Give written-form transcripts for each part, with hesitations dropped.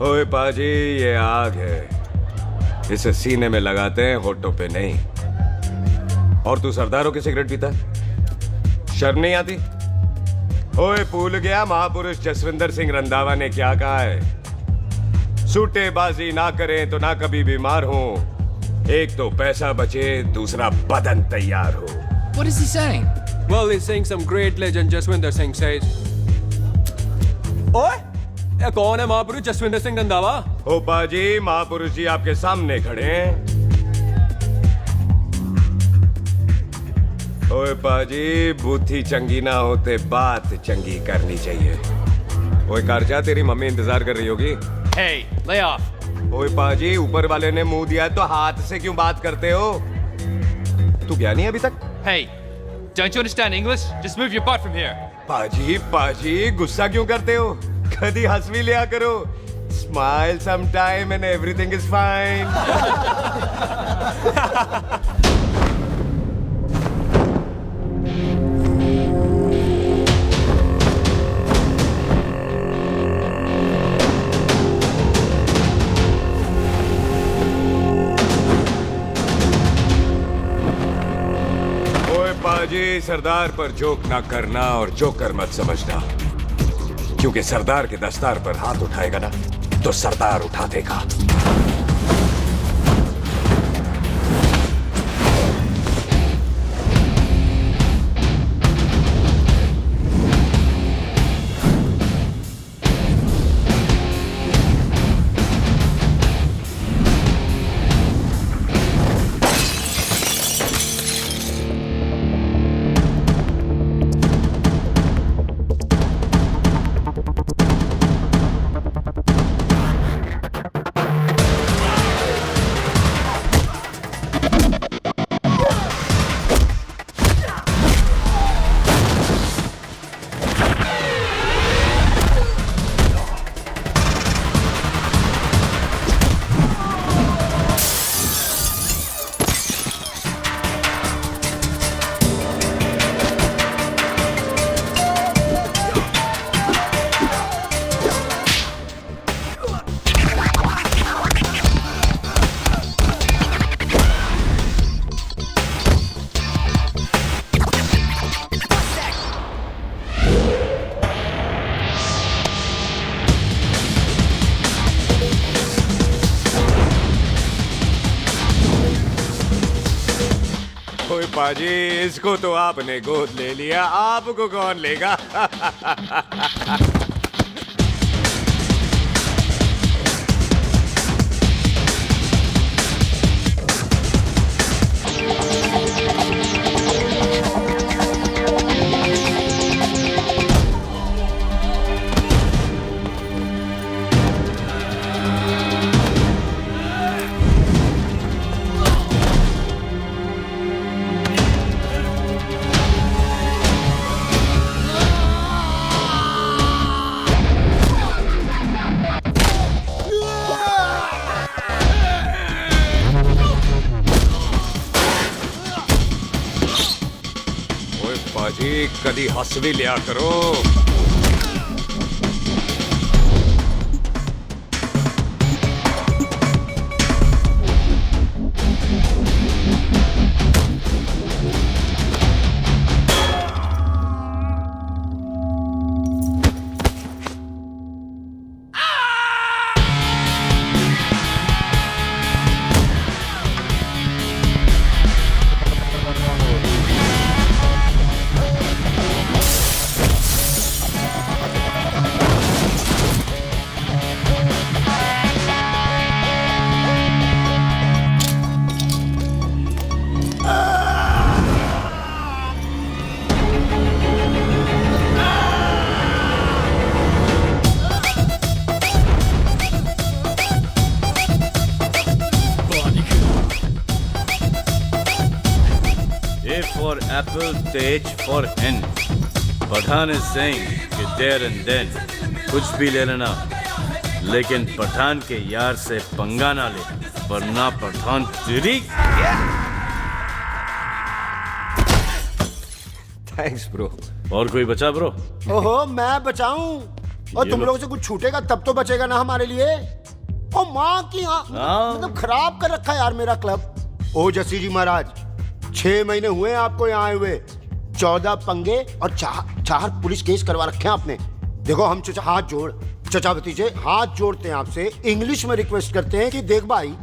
ओए पाजी, ये आग है, इसे सीने में लगाते हैं, होठों पे नहीं। और तू सरदारों की सिगरेट पीता, शर्म नहीं आती? ओए भूल गया महापुरुष जसविंदर सिंह रंधावा ने क्या कहा है? सूटेबाजी ना करें तो ना कभी बीमार हो। एक तो पैसा बचे, दूसरा बदन तैयार हो। What is he saying? Well, he's saying some great legend Jaswinder Singh says. ओए, ये कौन है महापुरुष जसविंदर सिंह रंधावा? ओ पाजी, महापुरुष जी आपके सामने खड़े हैं। ओए पाजी, बुद्धि चंगी ना होते बात चंगी करनी चाहिए। ओए कारजा, तेरी मम्मी इंतजार कर रही होगी। Hey, lay off. ओए पाजी, ऊपर वाले ने मुंह दिया तो हाथ से क्यों बात करते हो? तू गया नहीं अभी तक? Hey, don't you understand English? Just move your butt from here. पाजी, गुस्सा क्यों करते हो? कभी हंस भी लिया करो। Smile sometime and everything is fine. पाजी, सरदार पर जोक ना करना और जोकर मत समझना, क्योंकि सरदार के दस्तार पर हाथ उठाएगा ना तो सरदार उठा देगा। पाजी, इसको तो आपने गोद ले लिया, आपको कौन लेगा? पाजी, कदी हंस भी लिया करो। For apple, the H for hen. Pathan is saying कि there and then कुछ भी ले लेना, लेकिन पठान के यार से पंगा ना ले, वरना पठान तेरी। Thanks bro. और कोई बचा ब्रो? ओहो, मैं बचाऊं? और तुम लोगों से कुछ छूटेगा तब तो बचेगा ना हमारे लिए। ओ माँ की मतलब खराब कर रखा है यार मेरा क्लब। ओ जसी जी महाराज, 6 महीने हुए हैं आपको यहाँ आए हुए, 14 पंगे और 4 पुलिस केस करवा रखे हैं आपने। देखो हम चचा हाथ जोड़, चचा भतीजे हाथ जोड़ते हैं आपसे, इंग्लिश में रिक्वेस्ट करते हैं कि देख भाई,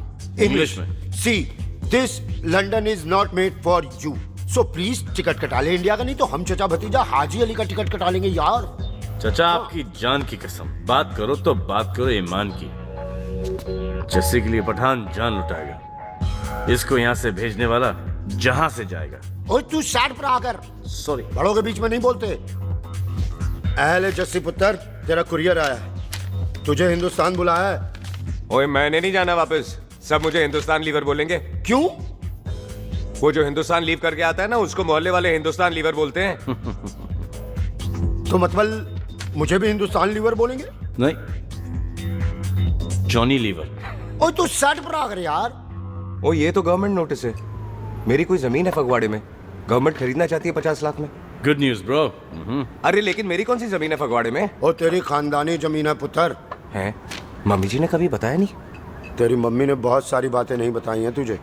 इंग्लिश में see this London is not made for you, so please ticket कटा ले इंडिया का, नहीं तो हम चचा भतीजा हाजी अली का टिकट कटा लेंगे यार। चचा आपकी जान की कसम, बात करो तो बात करो ईमान की। जस्सी के लिए पठान जान लुटाएगा, इसको यहाँ से भेजने वाला जहां से जाएगा। ओए तू साइड पर आकर, सॉरी, बड़ों के बीच में नहीं बोलते। अहले जस्सी पुत्र, तेरा कुरियर आया है, तुझे हिंदुस्तान बुलाया है। ओए मैंने नहीं जाना वापस, सब मुझे हिंदुस्तान लीवर बोलेंगे। क्यों? वो जो हिंदुस्तान लीव करके आता है ना, उसको मोहल्ले वाले हिंदुस्तान लीवर बोलते हैं। तो मतलब मुझे भी हिंदुस्तान लीवर बोलेंगे? नहीं, जॉनी लीवर। ओए तू साइड पर आकर यार। ओ ये तो गवर्नमेंट नोटिस है, मेरी कोई जमीन है फगवाड़े में, गवर्नमेंट खरीदना चाहती है 50 लाख में। Good news bro. अरे लेकिन मेरी कौन सी जमीन है फगवाड़े में? ओ तेरी खानदानी जमीन है पुत्र। है? मम्मी जी ने कभी बताया नहीं? तेरी मम्मी ने बहुत सारी बातें नहीं बताई हैं तुझे।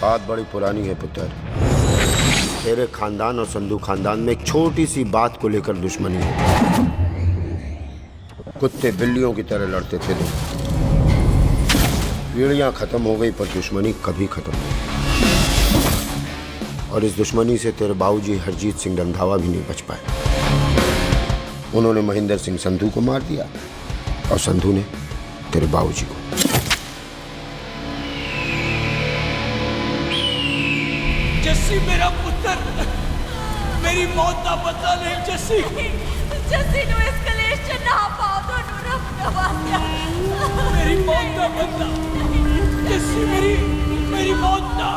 बात बड़ी पुरानी है पुत्र, तेरे खानदान और संधू खानदान में एक छोटी सी बात को लेकर दुश्मनी है। कुत्ते बिल्लियों की तरह लड़ते थे लोग, पीढ़ियां खत्म हो गई पर दुश्मनी कभी खत्म नहीं। और इस दुश्मनी से तेरे बाबूजी हरजीत सिंह रंधावा भी नहीं बच पाए। उन्होंने महेंद्र सिंह संधू को मार दिया और संधू ने तेरे बाबूजी को। जस्सी मेरा पुत्र, मेरी मौत का बदला नहीं जस्सी। जस्सी नु इस कलेश च ना पाओ तो रब नवाज़िया। मेरी मौत का बदला जस्सी, मेरी मौत का।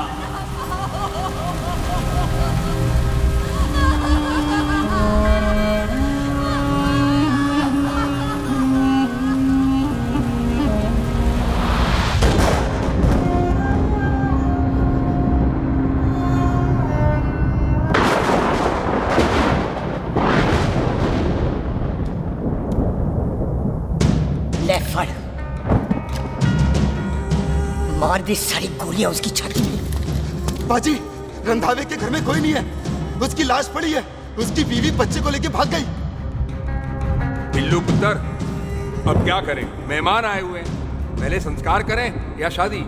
ले फड़, मार दी सारी गोलियां उसकी छाती में। बाजी, रंधावे के घर में कोई नहीं है, उसकी लाश पड़ी है, उसकी बीवी बच्चे को लेके भाग गई। बिल्लू पुत्र, अब क्या करें? मेहमान आए हुए हैं, पहले संस्कार करें या शादी?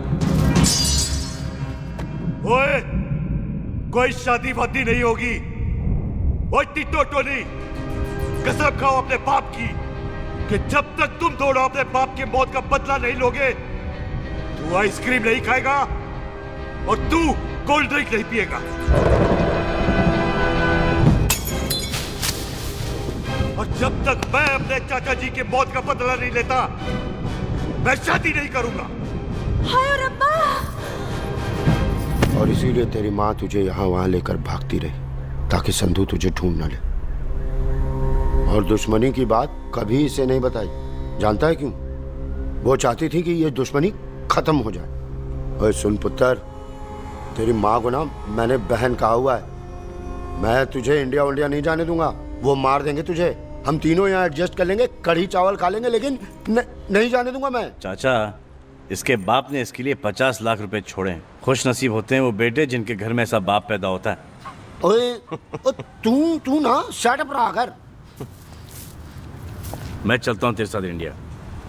ओए, कोई शादी वादी नहीं होगी। ओए टिट्टो टोनी, कसम खाओ अपने बाप की कि जब तक तुम दोनों अपने बाप की मौत का बदला नहीं लोगे, तू आइसक्रीम नहीं खाएगा और तू कोल्ड ड्रिंक नहीं पिएगा। और जब तक मैं अपने चाचा जी की मौत का बदला नहीं लेता, मैं शादी नहीं करूंगा। हाय रब्बा। और इसीलिए तेरी माँ तुझे यहाँ वहाँ लेकर भागती रही ताकि संधू तुझे ढूंढ न ले। और दुश्मनी की बात कभी इसे नहीं बताई, जानता है क्यों? वो चाहती थी कि ये दुश्मनी खत्म हो जाए। ओए सुन पुत्र, तेरी माँ को ना मैंने बहन कहा हुआ है, मैं तुझे इंडिया नहीं जाने दूंगा। वो मार देंगे तुझे, हम तीनों यहाँ एडजस्ट कर लेंगे, कढ़ी चावल खा लेंगे, लेकिन नहीं जाने दूंगा मैं। चाचा, इसके बाप ने इसके लिए 50 लाख रुपए छोड़े। खुश नसीब होते हैं वो बेटे जिनके घर में ऐसा बाप पैदा होता है। ओए तू ना शट पर आकर। मैं चलता हूँ तेरे साथ इंडिया।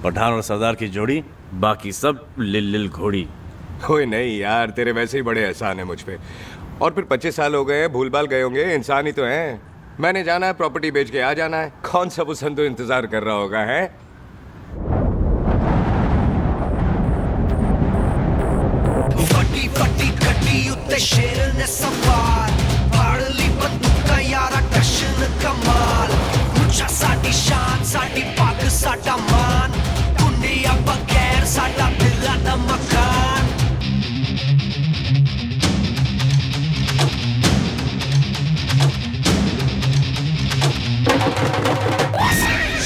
पठान और सरदार की जोड़ी, बाकी सब लिल घोड़ी। कोई नहीं यार, तेरे वैसे ही बड़े एहसान है मुझ पे। और फिर 25 साल हो गए, भूल भाल गए होंगे, इंसान ही तो हैं। मैंने जाना है, प्रॉपर्टी बेच के आ जाना है। कौन सा वो संधू इंतजार कर रहा होगा? है फटी फटी कटी उत्ते शेर ने सवार, फाड़ली बंदूका यारा टशन कमाल। मुझा साडी शान, साडी पग, साडा मान, कुंडिया बगैर साडा दिला दा मकान।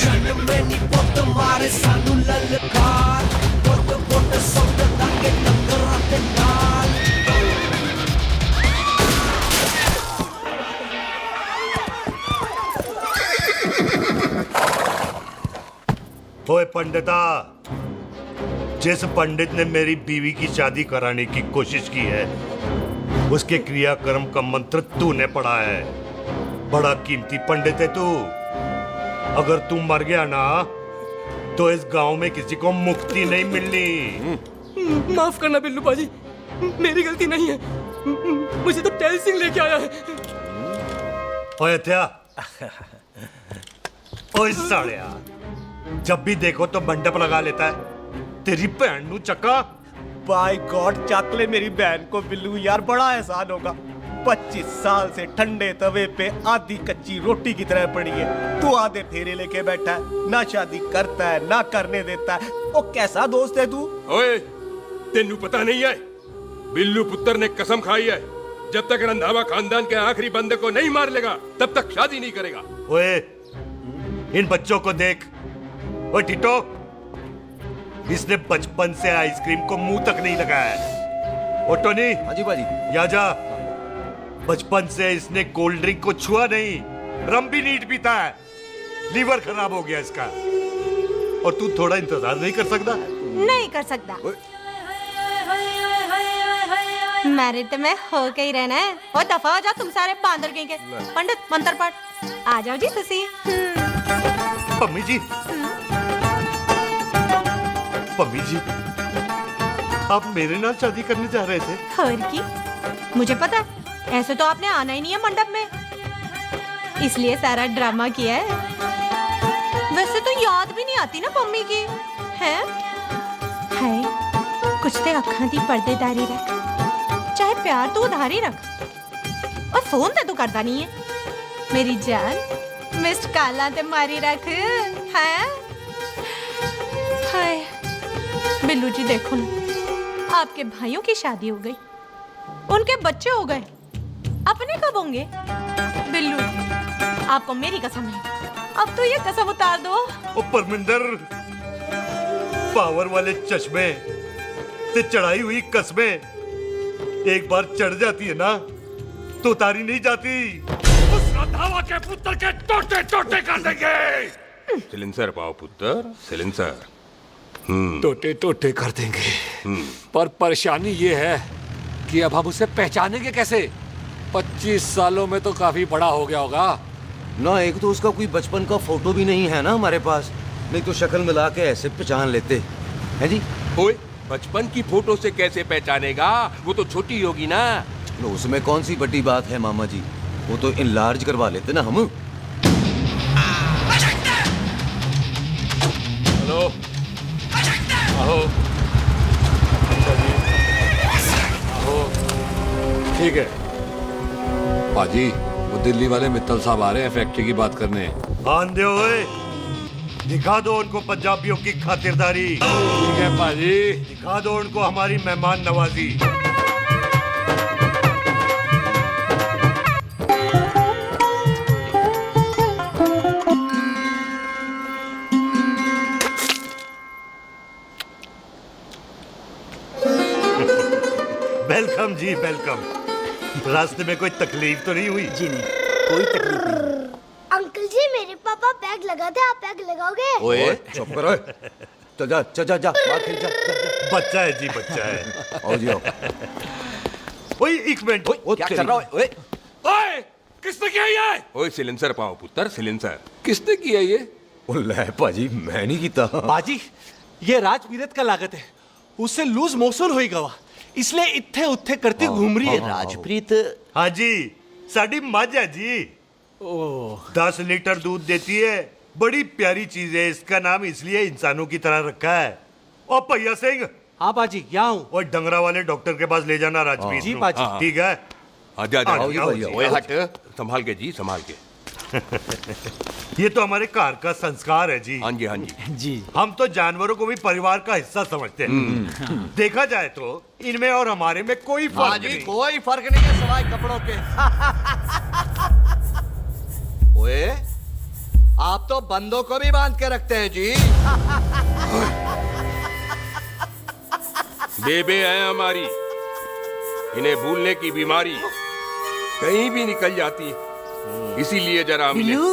जन्म में नी पुत मारे सानू ललकार, पुत पुत सौदा के टक्कर ते नाल। ओए पंडिता, जिस पंडित ने मेरी बीवी की शादी कराने की कोशिश की है, उसके क्रियाक्रम का मंत्र तूने पढ़ा है। बड़ा कीमती पंडित है तू। अगर तू मर गया ना, तो इस गांव में किसी को मुक्ति नहीं मिलनी। माफ करना बिल्लू बाजी, मेरी गलती नहीं है। मुझे तो टहल सिंह लेके आया है। ओए हत्या, ओए सालिया, जब भी देखो तो मंडप लगा लेता है। तेरी बहन नू चक्का। बाय गॉड, चक ले मेरी बहन को बिल्लू यार, बड़ा एहसान होगा। 25 साल से ठंडे तवे पे आधी कच्ची रोटी की तरह पड़ी है। तू आधे फेरे लेके बैठा है, ना शादी करता है ना करने देता है। ओ कैसा दोस्त है तू? ओए, तेनू पता नहीं है, बिल्लू पुत्र ने कसम खाई है, जब तक रंधावा खानदान के आखिरी बंदे को नहीं मार लेगा तब तक शादी नहीं करेगा। ओए, इन बच्चों को देख। ओए टिटो, इसने बचपन से आइसक्रीम को मुंह तक नहीं लगाया है। ओ टोनी, हाँ जी बाजी। या जा। बचपन से इसने कोल्ड ड्रिंक को छुआ नहीं, रम भी नीट पीता है। लीवर खराब हो गया इसका। और तू थोड़ा इंतजार नहीं कर सकता? नहीं कर सकता। मैरिड में हो के ही रहना है। और दफा हो जाओ तुम सारे बांदर के। पंडित मंत्र पढ़। आ जाओ जी तुसी। पम्मी जी, पम्मी जी, आप मेरे नाल शादी करने जा रहे थे? और की मुझे पता है, ऐसे तो आपने आना ही नहीं है मंडप में, इसलिए सारा ड्रामा किया है। वैसे तो याद भी नहीं आती ना मम्मी की है। कुछ ते अखां दी पर्देदारी रख, चाहे प्यार तो उधारी रख, और फोन ते तू करता नहीं है। मेरी जान मिस्ड काला ते मारी रख है। हाय बिल्लू जी, देखो ना, आपके भाइयों की शादी हो गई, उनके बच्चे हो गए, अपने कब होंगे? बिल्लू, आपको मेरी कसम है, अब तो ये कसम उतार दो। ओ परमिंदर, पावर वाले चश्मे ते चढ़ाई हुई कस्में एक बार चढ़ जाती है ना, तो उतारी नहीं जाती। उस रंधावा के पुत्र के टोटे टोटे कर देंगे। सिलेंसर पाओ पुत्र, सिलेंसर। टोटे टोटे कर देंगे। पर परेशानी ये है कि अब हम उसे पहचानेंगे कैसे? 25 सालों में तो काफी बड़ा हो गया होगा ना। एक तो उसका कोई बचपन का फोटो भी नहीं है ना हमारे पास, नहीं तो शक्ल मिला के ऐसे पहचान लेते हैं जी। ओए, बचपन की फोटो से कैसे पहचानेगा? वो तो छोटी होगी ना। उसमें कौन सी बड़ी बात है मामा जी, वो तो इनलार्ज करवा लेते ना हम। हेलो, आहो। आहो। ठीक है बाजी, वो दिल्ली वाले मित्तल साहब आ रहे हैं फैक्ट्री की बात करने। आंधे हुए, दिखा दो उनको पंजाबियों की खातिरदारी। ठीक है बाजी, दिखा दो उनको हमारी मेहमान नवाजी। वेलकम जी, वेलकम। रास्ते में कोई तकलीफ तो नहीं हुई? जी नहीं, कोई तकलीफ नहीं। अंकल जी, मेरे पापा पैग लगाते, आप पैग लगाओगे? ओए चुप करो, चल जा चल जा जा, बाहर खेल जा, जा, जा। बच्चा है जी, बच्चा है। आओ जी आओ। ओए एक मिनट, क्या कर रहा है? ओए ओए, किसने किया ये? ओए सिलेंसर पाओ पुत्र, सिलेंसर। किसने किया ये? ले पाजी, मैं नहीं कीता। बाजी, ये राजपीरत का लागत है, उससे लूज मोशन होई गवा, इसलिए इत्थे उत्थे करती घूम रही है। राजप्रीत? हाँ जी, साड़ी मझ है जी। 10 लीटर दूध देती है, बड़ी प्यारी चीज है। इसका नाम इसलिए इंसानों की तरह रखा है। और भैया सिंह। हाँ बाजी, यहाँ हूँ। और डंगरा वाले डॉक्टर के पास ले जाना राजपीत जी को। बाजी। ठीक है, आजा आजा। आओ, आओ जी, ओए आओ हट, संभाल के जी, संभाल के। ये तो हमारे घर का संस्कार है जी। हाँ जी, हाँ जी जी। हम तो जानवरों को भी परिवार का हिस्सा समझते हैं। देखा जाए तो इनमें और हमारे में कोई फर्क नहीं। कोई फर्क नहीं है सवाई कपड़ों के। ओए, आप तो बंदों को भी बांध के रखते हैं जी। बेबे है हमारी, इन्हें भूलने की बीमारी कहीं भी निकल जाती है, इसीलिए जरा हमने। बिल्लू,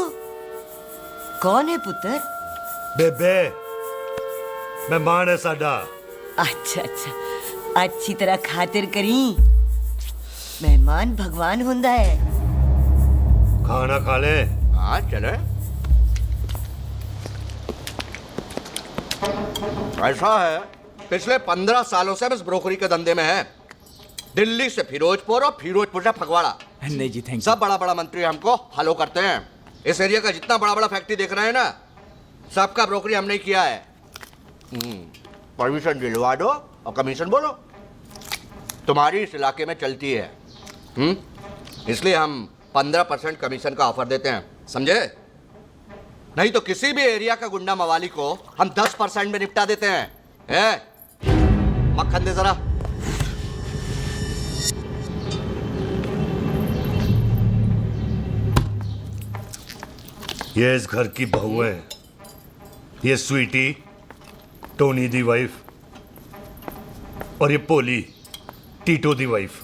कौन है पुत्र? बेबे, मेहमान है साडा। अच्छा अच्छा, अच्छी तरह खातिर करी। मेहमान भगवान हुंदा है। खाना खा ले। हाँ चले। ऐसा है, पिछले 15 सालों से हम इस ब्रोकरी के धंधे में हैं। दिल्ली से फिरोजपुर और फिरोजपुर से फगवाड़ा। नहीं जी, थैंक सब बड़ा बड़ा मंत्री हमको फॉलो करते हैं। इस एरिया का जितना बड़ा बड़ा फैक्ट्री देख रहे हैं ना, सबका ब्रोकरी हमने ही किया है। परमिशन दिलवा दो और कमीशन बोलो। तुम्हारी इस इलाके में चलती है। इसलिए हम 15% कमीशन का ऑफर देते हैं, समझे? नहीं तो किसी भी एरिया का गुंडा मवाली को हम 10% में निपटा देते हैं। मक्खन दे जरा। ये इस घर की बहू है। ये स्वीटी, टोनी दी वाइफ, और ये पोली, टीटो दी वाइफ।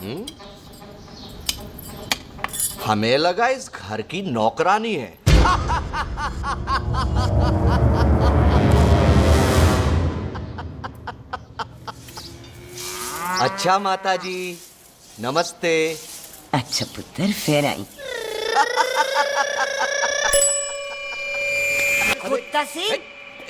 हमें लगा इस घर की नौकरानी है। अच्छा माता जी, नमस्ते। अच्छा पुत्र, फिर आई। खोता सिंह,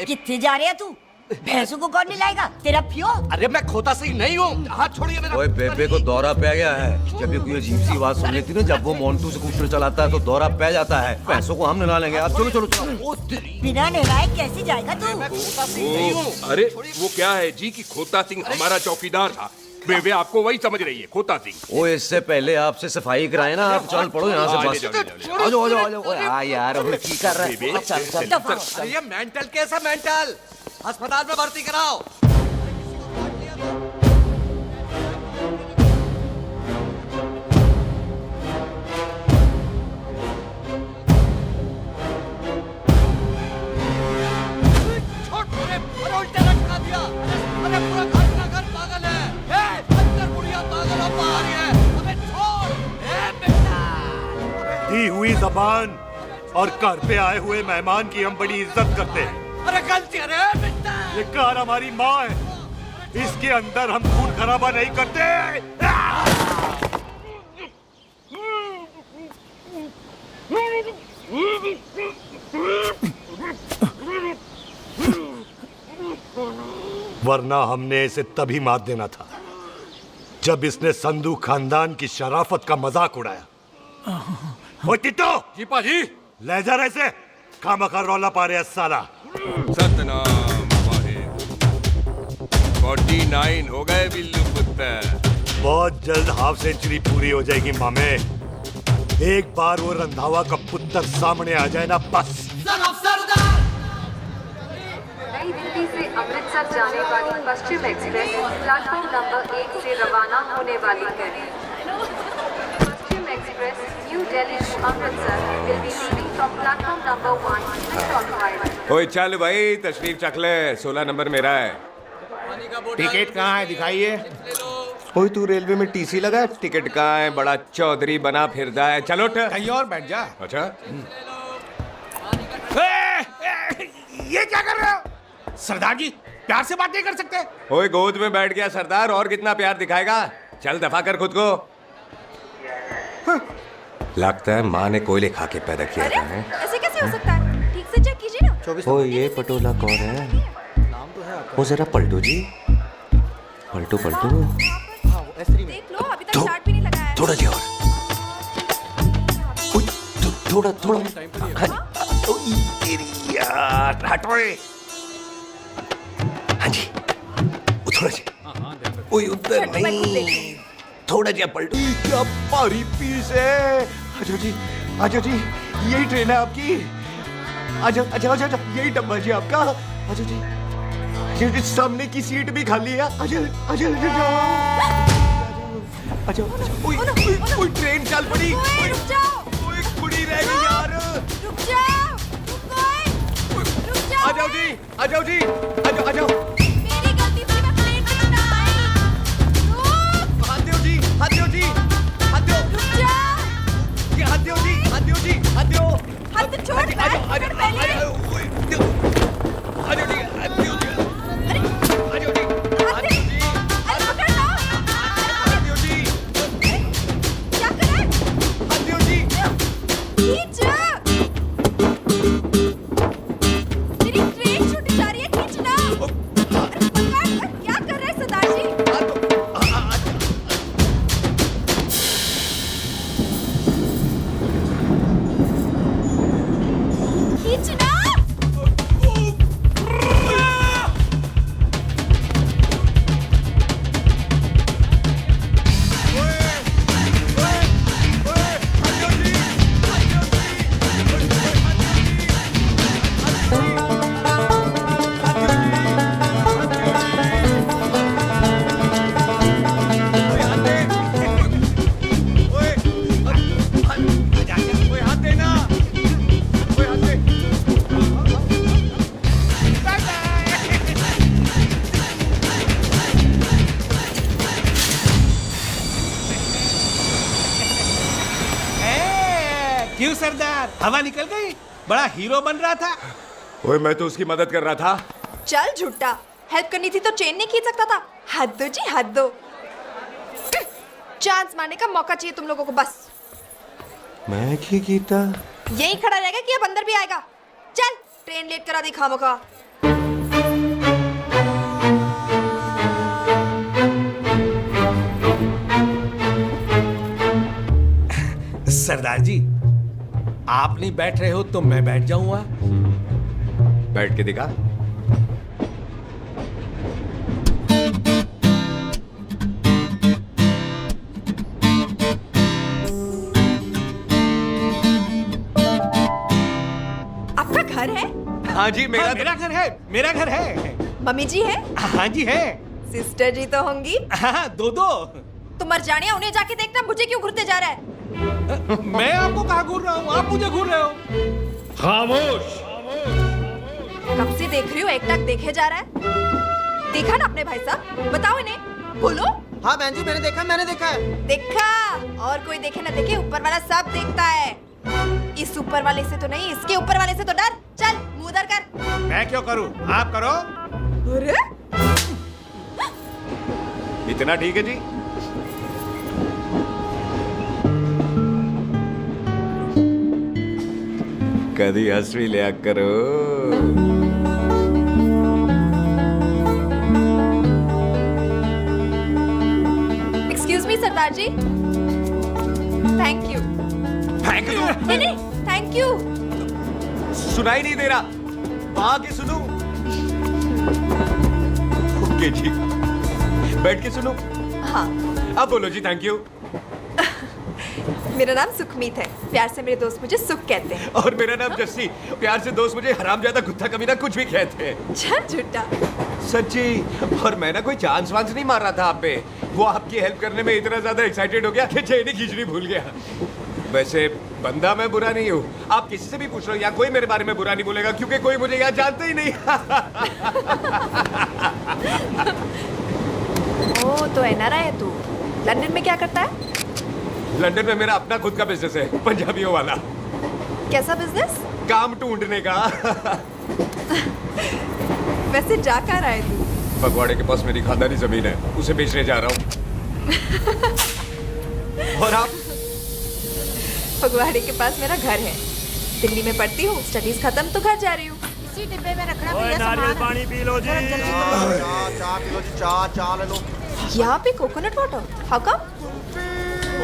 कितने जा रहे है तू? भैंसों को कौन लाएगा? तेरा प्यो? अरे मैं खोता सिंह नहीं हूँ। हाथ छोड़िए मेरा। ओए बेबे को दौरा पै गया है। जब भी कोई अजीब सी आवाज सुन लेती ना, जब वो मोन्टू स्कूटर चलाता है तो दौरा पै जाता है। पैसों को हम नहला लेंगे। आप चलो चलो चलो। बिना नहलाए कैसे जाएगा तू? मैं खोता सिंह नहीं हूँ। अरे वो क्या है जी कि खोता सिंह हमारा चौकीदार था। बेबे आपको वही समझ रही है, खोता सिंह। ओ इससे पहले आपसे सफाई कराए ना, आप चल पड़ो यहाँ से बस। आ जाओ आ जाओ आ जाओ। ओए हाँ यार, अब की कर रहा है? चल चल। ये मेंटल केस है, मेंटल। अस्पताल में भर्ती कराओ। दी हुई जबान और घर पे आए हुए मेहमान की हम बड़ी इज्जत करते हैं। अरे गलती है रे। ये कार हमारी माँ है, इसके अंदर हम खून खराबा नहीं करते। वरना हमने इसे तभी मार देना था जब इसने संधू खानदान की शराफत का मजाक उड़ाया। ओ टिट्टो जी पाजी, ले जा रहे से खामखा रौला पा रहे साला। सतनाम वाहिगुरु। 49 हो गए बिल्लू पुत्र। बहुत जल्द हाफ सेंचुरी पूरी हो जाएगी मामे। एक बार वो रंधावा का पुत्र सामने आ जाए ना, बस। नई दिल्ली से अमृतसर जाने वाली पश्चिम एक्सप्रेस प्लेटफॉर्म नंबर 1 से रवाना होने वाली है। Paschim express New Delhi to Amritsar will be leaving from platform number 1 switch on right। ओए चल भाई, तशरीफ चख ले। 16 नंबर मेरा है। टिकट कहाँ है, दिखाइए। ओए तू रेलवे में टीसी लगा है? टिकट कहाँ है? बड़ा चौधरी बना फिरदा है। चलो उठ। कहीं और बैठ जा। अच्छा ये क्या कर रहे हो? सरदार जी, प्यार से बात नहीं कर सकते? ओए गोद में बैठ गया सरदार, और कितना प्यार दिखाएगा? चल दफा कर खुद को। लगता है माँ ने कोयले खा के पैदा किया था। ऐसे कैसे हो सकता है? ठीक से चेक कीजिए ना। ओ ये पटोला कौन है? वो जरा पलटू जी, पलटू पलटू। देख लो, अभी तक चार्ट भी नहीं लगाया है। थोड़ा जी और। थोड़ा थोड़ा। तेरी यार हटो। हाँ जी, थोड़ा जी। ओए उधर नहीं, थोड़ा जी पलटू। क्या भारी पीस है। आजो जी, आजो जी, यही ट्रेन है आपकी। आजो अच्छा अच्छा अच्छा, यही डब्बा जी आपका। आजो जी, ये सामने की सीट भी खाली है। आजो आजो आजो। ओए ट्रेन चल पड़ी। रुक जाओ। ओए कुड़ी रह गई यार। रुक जाओ। रुक जाओ। आ जाओ जी, आ जाओ जी, आ जाओ आ जाओ। मेरी गलती थी, मैं प्लेन में ना आई। हाथ दो जी, हाथ दो जी, हाथ दो। रुक जाओ। ये हाथ दो जी, हाथ दो जी, हाथ दो। हाथ तो छोड़। आ जाओ आ जाओ आ जाओ। आ जाओ जी, हाथ दो जी। अरे खींच। मेरी ट्रेन छूट जा रही है, खींचना। अरे भगवान, क्या कर रहे हैं सरदार जी? खींचना। क्यों सरदार, हवा निकल गई? बड़ा हीरो बन रहा था। ओए मैं तो उसकी मदद कर रहा था। चल झूठा, हेल्प करनी थी तो चेन नहीं खींच सकता था। हद दो जी, हद दो। चांस मारने का मौका चाहिए तुम लोगों को बस। मैं की कीता? यही खड़ा रहेगा कि अब अंदर भी आएगा? चल, ट्रेन लेट करा दी खामोखा। सरदार जी, आप नहीं बैठ रहे हो तो मैं बैठ जाऊंगा। बैठ के दिखा। आपका घर है? हाँ जी, मेरा मेरा घर है, मेरा घर है। मम्मी जी है? हाँ जी है। सिस्टर जी तो होंगी? हाँ, दो दो। तुम मर जाने, उन्हें जाके देखना, मुझे क्यों घूरते जा रहा है? मैं आपको कहाँ घूर रहा हूँ, आप मुझे घूर रहे हो। खामोश। कब से देख रही हो, एकटक देखे जा रहा है। देखा ना अपने भाई साहब, बताओ इन्हें, बोलो। हाँ बहन जी, मैंने देखा है। देखा? और कोई देखे ना देखे, ऊपर वाला सब देखता है। इस ऊपर वाले से तो नहीं, इसके ऊपर वाले से तो डर। चल, मुंह उधर कर। मैं क्यों करूँ, आप करो। अरे इतना ठीक है जी? कभी हंस भी लिया करो। Excuse me Sardar ji. Thank you. Thank you? नहीं नहीं, थैंक यू। सुनाई नहीं दे रहा, आके सुनो। ओके जी, बैठ के सुनो। हाँ। अब बोलो जी थैंक यू। मेरा नाम सुखमीत है, प्यार से मेरे दोस्त मुझे सुख कहते हैं। और मेरा नाम जस्सी, प्यार से दोस्त मुझे हरामजादा, कुत्ता कमीना कुछ भी कहते हैं। चल झूठा। सच्ची। और मैं ना कोई चांस वांस नहीं मार रहा था आप पे, वो आपकी हेल्प करने में इतना ज्यादा एक्साइटेड हो गया कि चेन ही खींचनी भूल गया। वैसे बंदा मैं बुरा नहीं हूँ, आप किसी से भी पूछ लो, यहाँ कोई मेरे बारे में बुरा नहीं बोलेगा, क्योंकि कोई मुझे यहाँ जानता ही नहीं। ओ तो एनआरआई है तू। लंदन में क्या करता है? लंदन में मेरा अपना खुद का बिजनेस है, पंजाबियों वाला। कैसा बिजनेस? काम ढूंढने का। वैसे जा कहाँ रहा है तू? फगवाड़े के पास मेरी खानदानी जमीन है, उसे बेचने जा रहा हूँ। और आप? फगवाड़े के पास मेरा घर है, दिल्ली में पढ़ती हूँ, स्टडीज खत्म तो घर जा रही हूँ। इसी डिब्बे में रखना भैया सामान। नारियल पानी पी लो जी। चाय पी लो जी, चाय ले लो। यहाँ पे कोकोनट वाटर? How come?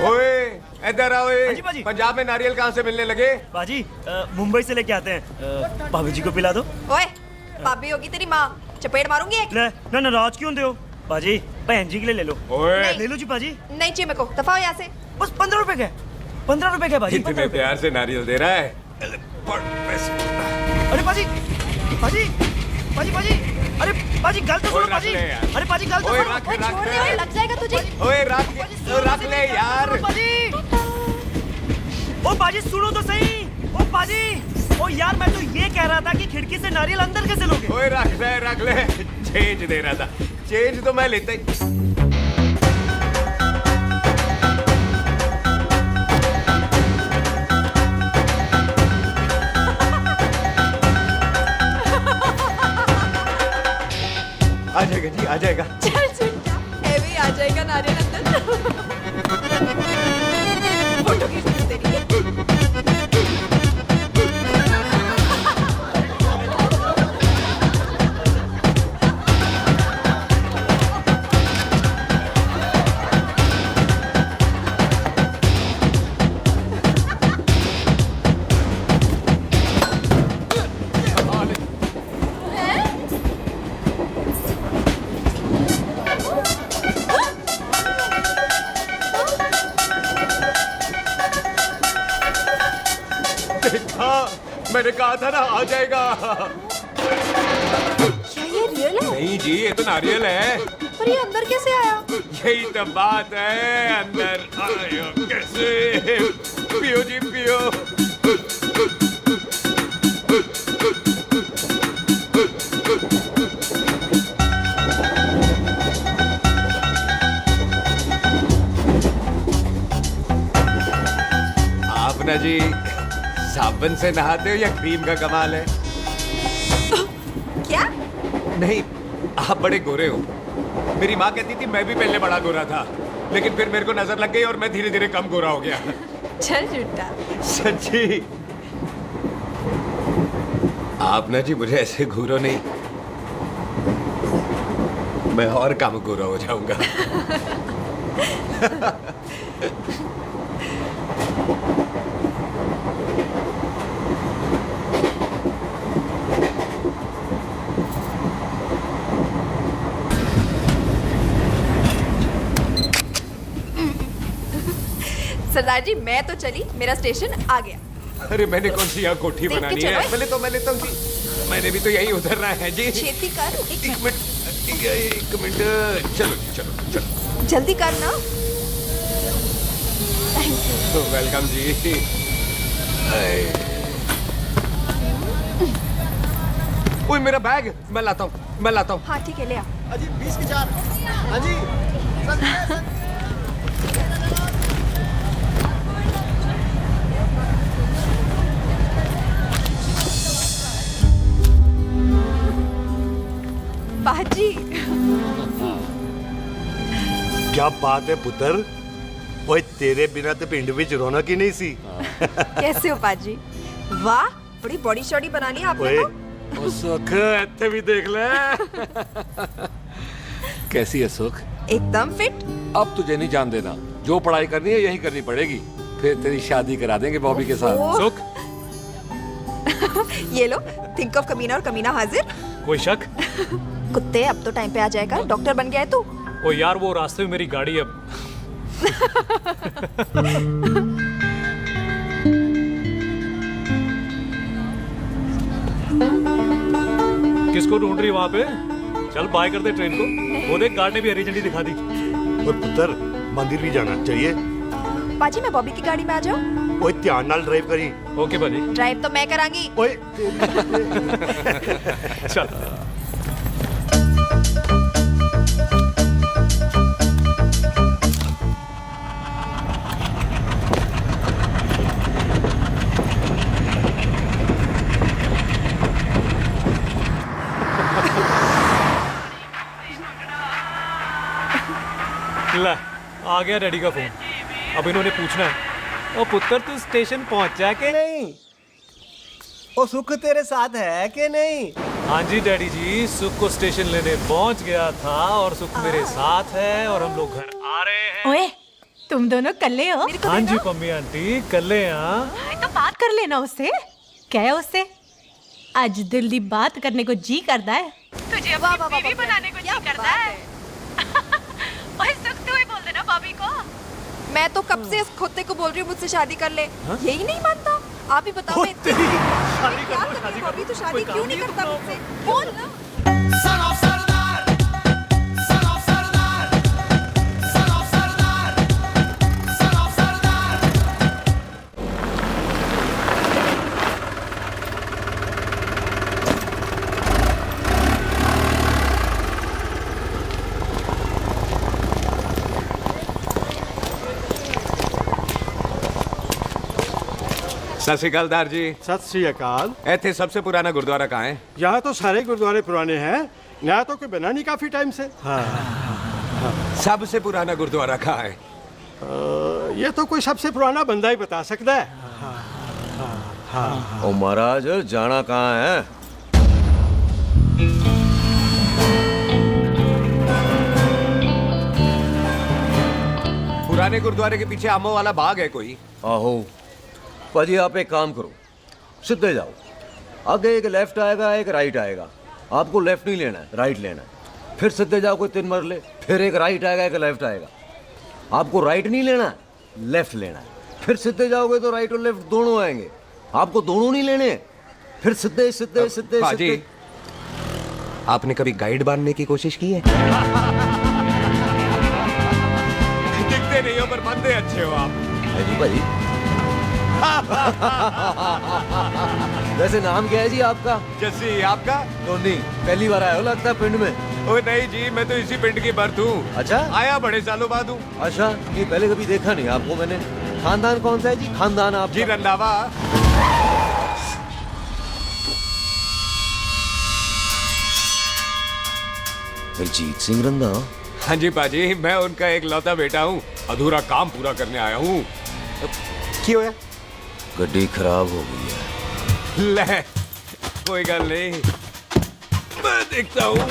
ओए इधर आओ। पंजाब में नारियल कहाँ से मिलने लगे? बाजी मुंबई से लेके आते हैं, भाभी जी को पिला दो। ओए, भाभी होगी तेरी माँ, चपेट मारूंगी एक। ना नाराज क्यों दे हो बाजी, बहन जी के लिए ले लो। ओए ले लो जी बाजी। नहीं चाहिए मेरे को, दफा हो यहाँ से। बस 15 रुपए के, 15 रुपए के बाजी। इतने प्यार से नारियल दे रहा है। अरे बाजी, बाजी, बाजी, बाजी, अरे बाजी गल तो सुनो बाजी। अरे बाजी गल तो सुनो। ओए छोड़ दे, ओए लग जाएगा तुझे। ओए रख ले यार। बाजी, ओ बाजी सुनो तो सही। ओ बाजी, ओ यार मैं तो ये कह रहा था कि खिड़की से नारियल अंदर कैसे लोगे? ओए रख ले, चेंज दे रहा था। चेंज तो मैं लेता ही। आ जाएगा जी, आ जाएगा। चल झूठा, हैवी आ जाएगा नारियल अंदर। फोटो खींच तेरी। था, मैंने कहा था ना आ जाएगा। क्या ये रियल है? नहीं जी, ये तो नारियल है। पर ये अंदर कैसे आया? यही तो बात है, अंदर आया कैसे? पियो जी पियो। आप ना जी साबुन से नहाते हो या क्रीम का कमाल है? क्या? नहीं, आप बड़े गोरे हो। मेरी माँ कहती थी मैं भी पहले बड़ा गोरा था, लेकिन फिर मेरे को नजर लग गई और मैं धीरे धीरे कम गोरा हो गया। चल झूठा। सच्ची। आप ना जी मुझे ऐसे घूरो नहीं, मैं और कम गोरा हो जाऊंगा। सरदार जी मैं तो चली, मेरा स्टेशन आ गया। अरे मैंने कौन सी यहाँ कोठी देख के बनानी चलो। है? मैं लेता हूँ जी। मैंने भी तो यही उतरना है जी। छेती कर। एक मिनट। चलो चलो चलो। जल्दी कर ना। वेलकम जी। ओए मेरा बैग मैं लाता हूँ। हाँ ठीक है, ले आ। अजी 20 की 4। अजी बाजी। क्या बात है पुत्र, ओए तेरे बिना तो पिंड विच रौनक ही नहीं सी। कैसे हो पाजी? वाह, बड़ी बॉडी शॉडी बना ली आपने ओए तो। ओ सुख, इत्थे भी देख ले। कैसी है सुख? एकदम फिट। अब तुझे नहीं जान देना, जो पढ़ाई करनी है यही करनी पड़ेगी, फिर तेरी शादी करा देंगे बॉबी के साथ। सुख, ये लो, थिंक ऑफ कमीना और कमीना हाजिर। कोई शक? कुत्ते अब तो टाइम पे आ जाएगा, डॉक्टर बन गया है तू। ओ यार वो रास्ते में मेरी गाड़ी अब। किसको ढूंढ रही वहां पे? चल बाय कर दे ट्रेन को। वो देख गार्ड ने भी हरी झंडी दिखा दी। और पुत्र मंदिर भी जाना चाहिए। पाजी मैं बॉबी की गाड़ी में आ जाऊं? ओए ध्यान नाल ड्राइव करी। ओके बाजी। ड्राइव तो मैं करांगी। ओए चल। ला, आ गया डैडी का फोन। अब इन्होंने पूछना है, ओ पुत्र तू स्टेशन पहुंचा के नहीं? ओ सुख तेरे साथ है कि नहीं? हाँ जी डैडी जी, सुख को स्टेशन लेने पहुंच गया था और सुख मेरे साथ है और हम लोग घर आ रहे हैं। ओए, तुम दोनों कल्ले हो? हाँ जी पम्मी आंटी, कल्ले हैं। तो बात कर लेना उससे। क्या है उससे? आज दिल दी बात करने को जी करता है। तुझे अपनी बीवी बनाने को जी करता है। ओए सुख, तू ही बोल देना भाभी को। मैं तो कब से इस खोते को बोल रही हूँ मुझसे शादी कर ले, यही नहीं मानता। आप ही बताओ मैं इतनी शादी क्या कर, करूँ भाभी, तो शादी कोई क्यों काम नहीं नहीं करता है मुझसे? बोल ना। सत श्री अकाल दार जी। सत श्री अकाल। ऐथे सबसे पुराना गुरुद्वारा कहाँ है? यहाँ तो सारे गुरुद्वारे पुराने हैं, नया तो कोई बना नहीं काफी टाइम से। सबसे पुराना गुरुद्वारा कहाँ है? ये तो कोई सबसे पुराना बंदा ही बता सकता है। ओ महाराज जाना कहाँ है? पुराने गुरुद्वारे के पीछे आमों वाला बाग है कोई? आहो पाजी, आप एक काम करो, सीधे जाओ, आगे एक लेफ्ट आएगा एक राइट आएगा, आपको लेफ्ट नहीं लेना है, राइट लेना है। फिर सीधे जाओ कोई 3 मरले, फिर एक राइट आएगा एक लेफ्ट आएगा, आपको राइट नहीं लेना है, लेफ्ट लेना है। फिर सीधे जाओगे तो राइट और लेफ्ट दोनों आएंगे, आपको दोनों नहीं लेने, फिर सीधे सीधे सीधे पाजी, आपने कभी गाइड बांधने की कोशिश की है? दिखते नहीं हो पर बंदे अच्छे हो आप। जी भाई। वैसे नाम क्या है जी आपका? जस्सी, आपका? टोनी। पहली बार आए हो लगता है पिंड में। ओ नहीं जी, मैं तो इसी पिंड की बर्थ हूँ। अच्छा, आया बड़े सालों बाद हूँ। अच्छा, ये पहले कभी देखा नहीं आपको मैंने। खानदान कौन सा है जी? खानदान आप जी रंधावा। जीत सिंह रंधावा? हाँ जी पाजी, मैं उनका एक लौता बेटा हूँ। अधूरा काम पूरा करने आया हूँ। क्यों है? गड्डी खराब हो गई है। ले, कोई गल नहीं, मैं देखता हूँ।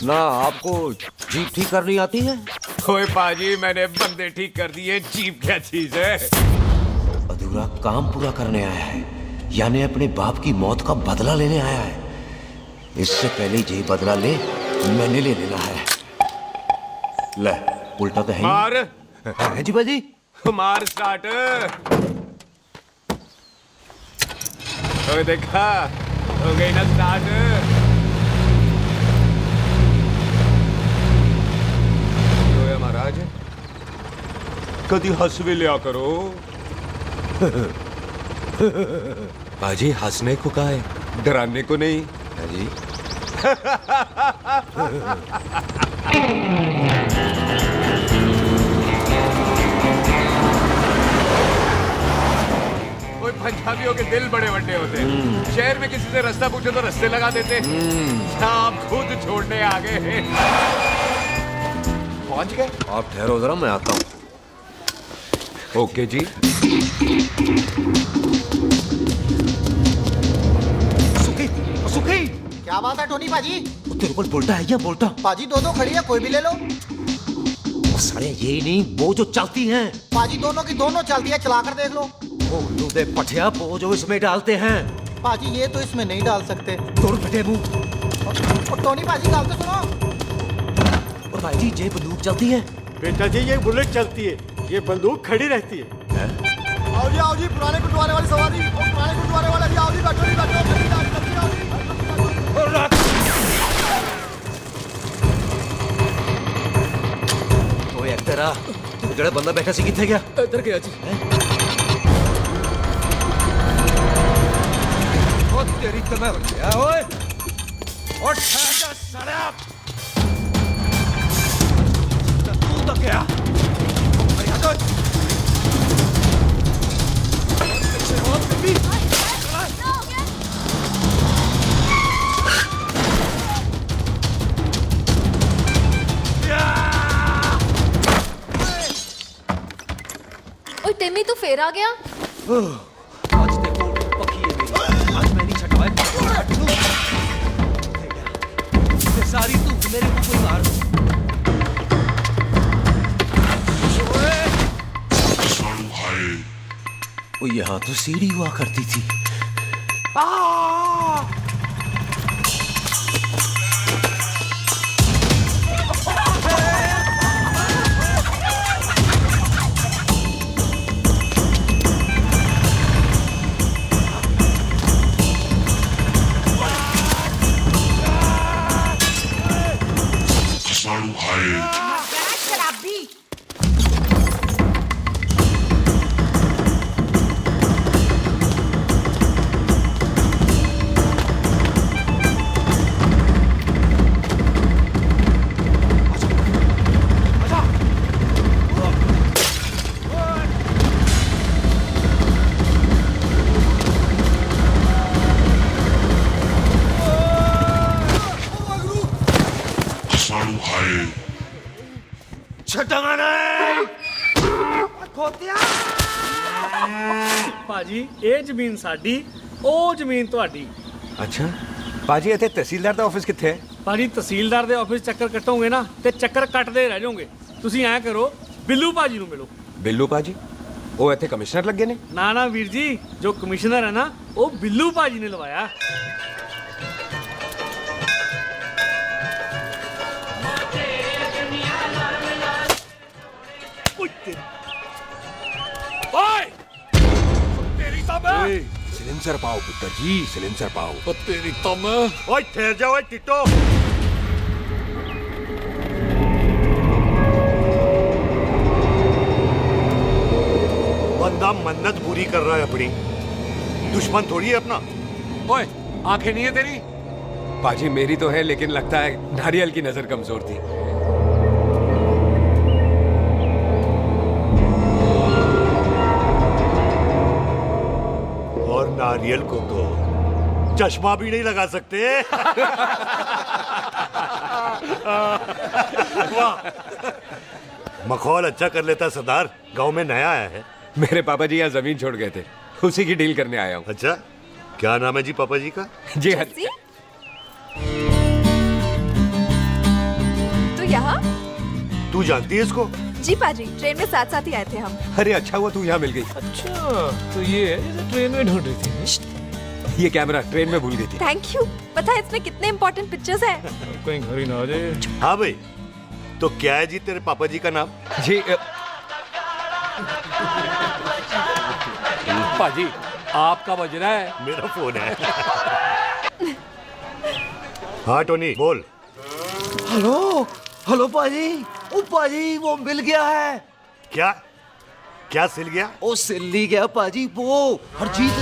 ना आपको जीप ठीक करनी आती है? ओए पाजी, मैंने बंदे ठीक कर दिए, जीप क्या चीज है? अधूरा काम पूरा करने आया है, यानी अपने बाप की मौत का बदला लेने आया है। इससे पहले ये बदला ले, मैंने ले लेना है। ले, उल्टा तो है मार। है जी बाजी। मार स्टार्ट। ओए देखा, हो गई ना स्टार्ट। तो महाराज, कभी हंस भी लिया करो। पाजी, हंसने को कहा है, डराने को नहीं। है जी। कोई पंजाबियों के दिल बड़े बड़े होते हैं। शहर में किसी से रास्ता पूछे तो रास्ते लगा देते। आप खुद छोड़ने आ गए। पहुंच गए? आप ठहरो जरा, मैं आता हूँ। ओके जी। सुखी, सुखी। क्या बात है टोनी पाजी? तेरे को बोलता है या बोलता? पाजी दो खड़ी है, कोई भी ले लो। सारे यही नहीं, वो जो चलती हैं। पाजी दोनों की दोनों चलती है, चला कर देख लो। ओ दे पठिया, वो जो इसमें डालते हैं। पाजी ये तो इसमें नहीं डाल सकते। तोड़ फटे मुंह। और टोनी पाजी गाल तो सुनो। और भाई जी, ये बंदूक चलती है? बेटा जी, ये बुलेट चलती है, ये बंदूक खड़ी रहती है। आओ जी, पुराने गुरुद्वारे वाली सवारी। पुराने गुरुद्वारे वाला जी, आओ जी, बैठो जी, बैठो। ओए तेरा ਜਿਹੜਾ ਬੰਦਾ ਬੈਠਾ ਸੀ ਕਿੱਥੇ ਗਿਆ? ਇੱਧਰ ਗਿਆ ਜੀ। ਉਹ ਤੇਰੀ ਤਾਂ ਮੈਂ ਵੱਜਿਆ ਓਏ। ਉੱਠ ਜਾ ਸਾਲਿਆ। ਤੂੰ ਤਾਂ ਗਿਆ। ਅਰੇ ਹਟੋ। ਪਿੱਛੇ ਹੋ ਬੀਬੀ। ओए टिमी, तू फिर आ गया? आज ते कोल पक्की है मेरी। आज मैं नहीं छटवाए। सारी धूप मेरे को कोई मार। वो यहाँ तो सीढ़ी हुआ करती थी। शराबी। ਭਾਜੀ, ਇਹ ਜ਼ਮੀਨ ਸਾਡੀ, ਉਹ ਜ਼ਮੀਨ ਤੁਹਾਡੀ। ਅੱਛਾ ਪਾਜੀ, ਇੱਥੇ ਤਹਿਸੀਲਦਾਰ ਦਾ ਆਫਿਸ ਕਿੱਥੇ ਹੈ? ਭਾਜੀ, ਤਹਿਸੀਲਦਾਰ ਦੇ ਆਫਿਸ ਚੱਕਰ ਕੱਟੋਗੇ ਨਾ ਤੇ ਚੱਕਰ ਕੱਟਦੇ ਰਹਿ ਜਾਓਗੇ। ਤੁਸੀਂ ਐਂ ਕਰੋ, ਬਿੱਲੂ ਭਾਜੀ ਨੂੰ ਮਿਲੋ। ਬਿੱਲੂ ਪਾਜੀ? ਉਹ ਇੱਥੇ ਕਮਿਸ਼ਨਰ ਲੱਗੇ ਨੇ? ਨਾ ਨਾ ਵੀਰ ਜੀ, ਜੋ ਕਮਿਸ਼ਨਰ ਹੈ ਨਾ, ਉਹ ਬਿੱਲੂ ਭਾਜੀ ਨੇ ਲਵਾਇਆ। ਓਏ ओए तेरी तो मैं सिलेंसर पाओ पुत्र जी, सिलेंसर पाओ। ओ तेरी तो मैं ओए ठहर जाओ टिट्टो। बंदा मन्नत पूरी कर रहा है अपनी, दुश्मन थोड़ी है अपना। ओए आंखें नहीं है तेरी? पाजी मेरी तो है, लेकिन लगता है नारियल की नजर कमजोर थी। और नारियल को तो चश्मा भी नहीं लगा सकते। वाह, मखौल अच्छा कर लेता सरदार। गांव में नया आया है। मेरे पापा जी यहाँ जमीन छोड़ गए थे, उसी की डील करने आया हूँ। अच्छा, क्या नाम है जी पापा जी का? जी तो यहाँ? तू जानती है इसको? जी पाजी, ट्रेन में साथ साथ ही आए थे हम। अरे अच्छा हुआ तू यहाँ मिल गई। अच्छा तो ये है जैसे ट्रेन में ढूंढ रही थी। ये कैमरा ट्रेन में भूल गई थी। Thank you. पता है इसमें कितने इम्पोर्टेंट पिक्चर्स हैं। कहीं घर ही ना आ जाए। हाँ भाई, तो क्या है जी तेरे पापा जी का नाम? जी पाजी आपका बज रहा है। मेरा फोन है। हाँ टोनी बोल। हेलो हेलो पाजी। ओ पाजी वो मिल गया है। क्या क्या सिल गया? ओ सिल ली गया पाजी, वो हरजीत।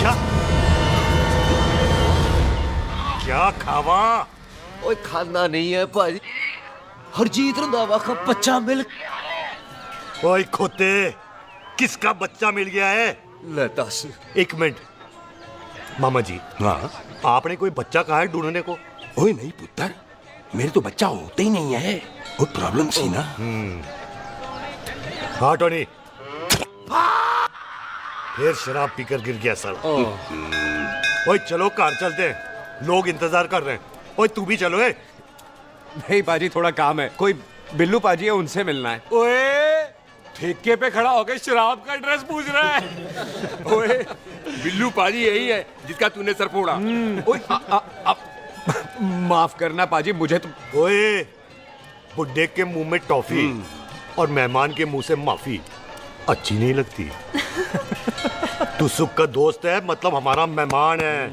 क्या क्या खावा? ओए खाना नहीं है पाजी, हरजीत रंधावा का बच्चा मिल। ओए खोते, किसका बच्चा मिल गया है? ले दस। एक मिनट मामा जी। हाँ, आपने कोई बच्चा कहा है ढूंढने को? ओए नहीं पुत्र, मेरे तो बच्चा होते ही नहीं है, वो प्रॉब्लम सी ना। हाँ टोनी, फिर शराब पीकर गिर गया सर। ओए चलो कार चलते हैं, लोग इंतजार कर रहे हैं। ओए तू भी चलो। है नहीं पाजी, थोड़ा काम है। कोई बिल्लू पाजी है, उनसे मिलना है। ओए ठेके पे खड़ा होकर शराब का एड्रेस पूछ रहा है। ओए बिल्लू पाजी यही है जिसका तूने सर फोड़ा। ओए माफ करना पाजी, मुझे तो। ओए बुड्ढे के मुंह में टॉफी और मेहमान के मुंह से माफी अच्छी नहीं लगती। तू सुख का दोस्त है, मतलब हमारा मेहमान है।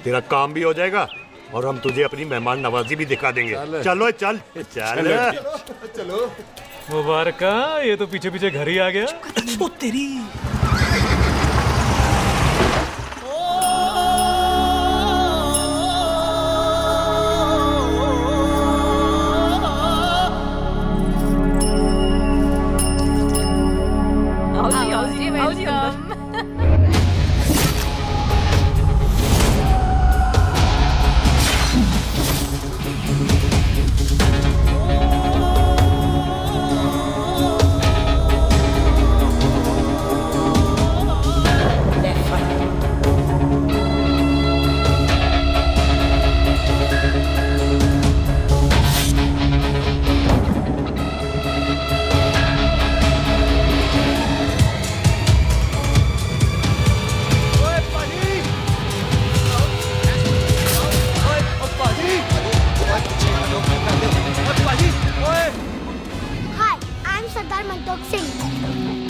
तेरा काम भी हो जाएगा और हम तुझे अपनी मेहमान नवाजी भी दिखा देंगे। चलो चल चल चलो। मुबारका, ये तो पीछे पीछे घर ही आ गया। ओ तेरी।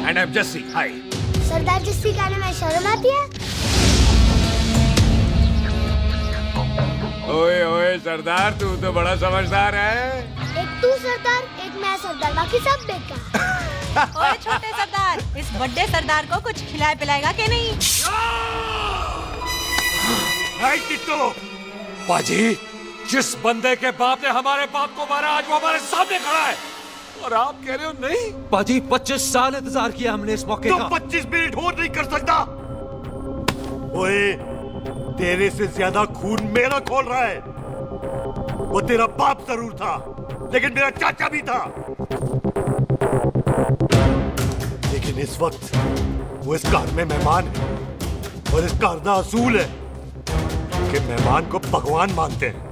And I'm Jesse. Hi. सरदार जस्सी कहने में शर्म आती है? ओए ओए सरदार, तू तो बड़ा समझदार है। एक तू सरदार, एक मैं सरदार, बाकी सब बेकार। ओए छोटे सरदार, इस बड़े सरदार को कुछ खिलाए पिलाएगा कि नहीं? टिट्टो। पाजी, जिस बंदे के बाप ने हमारे बाप को मारा, आज वो हमारे सामने खड़ा है और आप कह रहे हो नहीं? पाजी 25 साल इंतजार किया हमने इस मौके का। 25 मिनट और नहीं कर सकता। ओए तेरे से ज्यादा खून मेरा खोल रहा है। वो तेरा बाप जरूर था, लेकिन मेरा चाचा भी था। लेकिन इस वक्त वो इस घर में मेहमान है और इस घर का असूल है कि मेहमान को भगवान मानते हैं।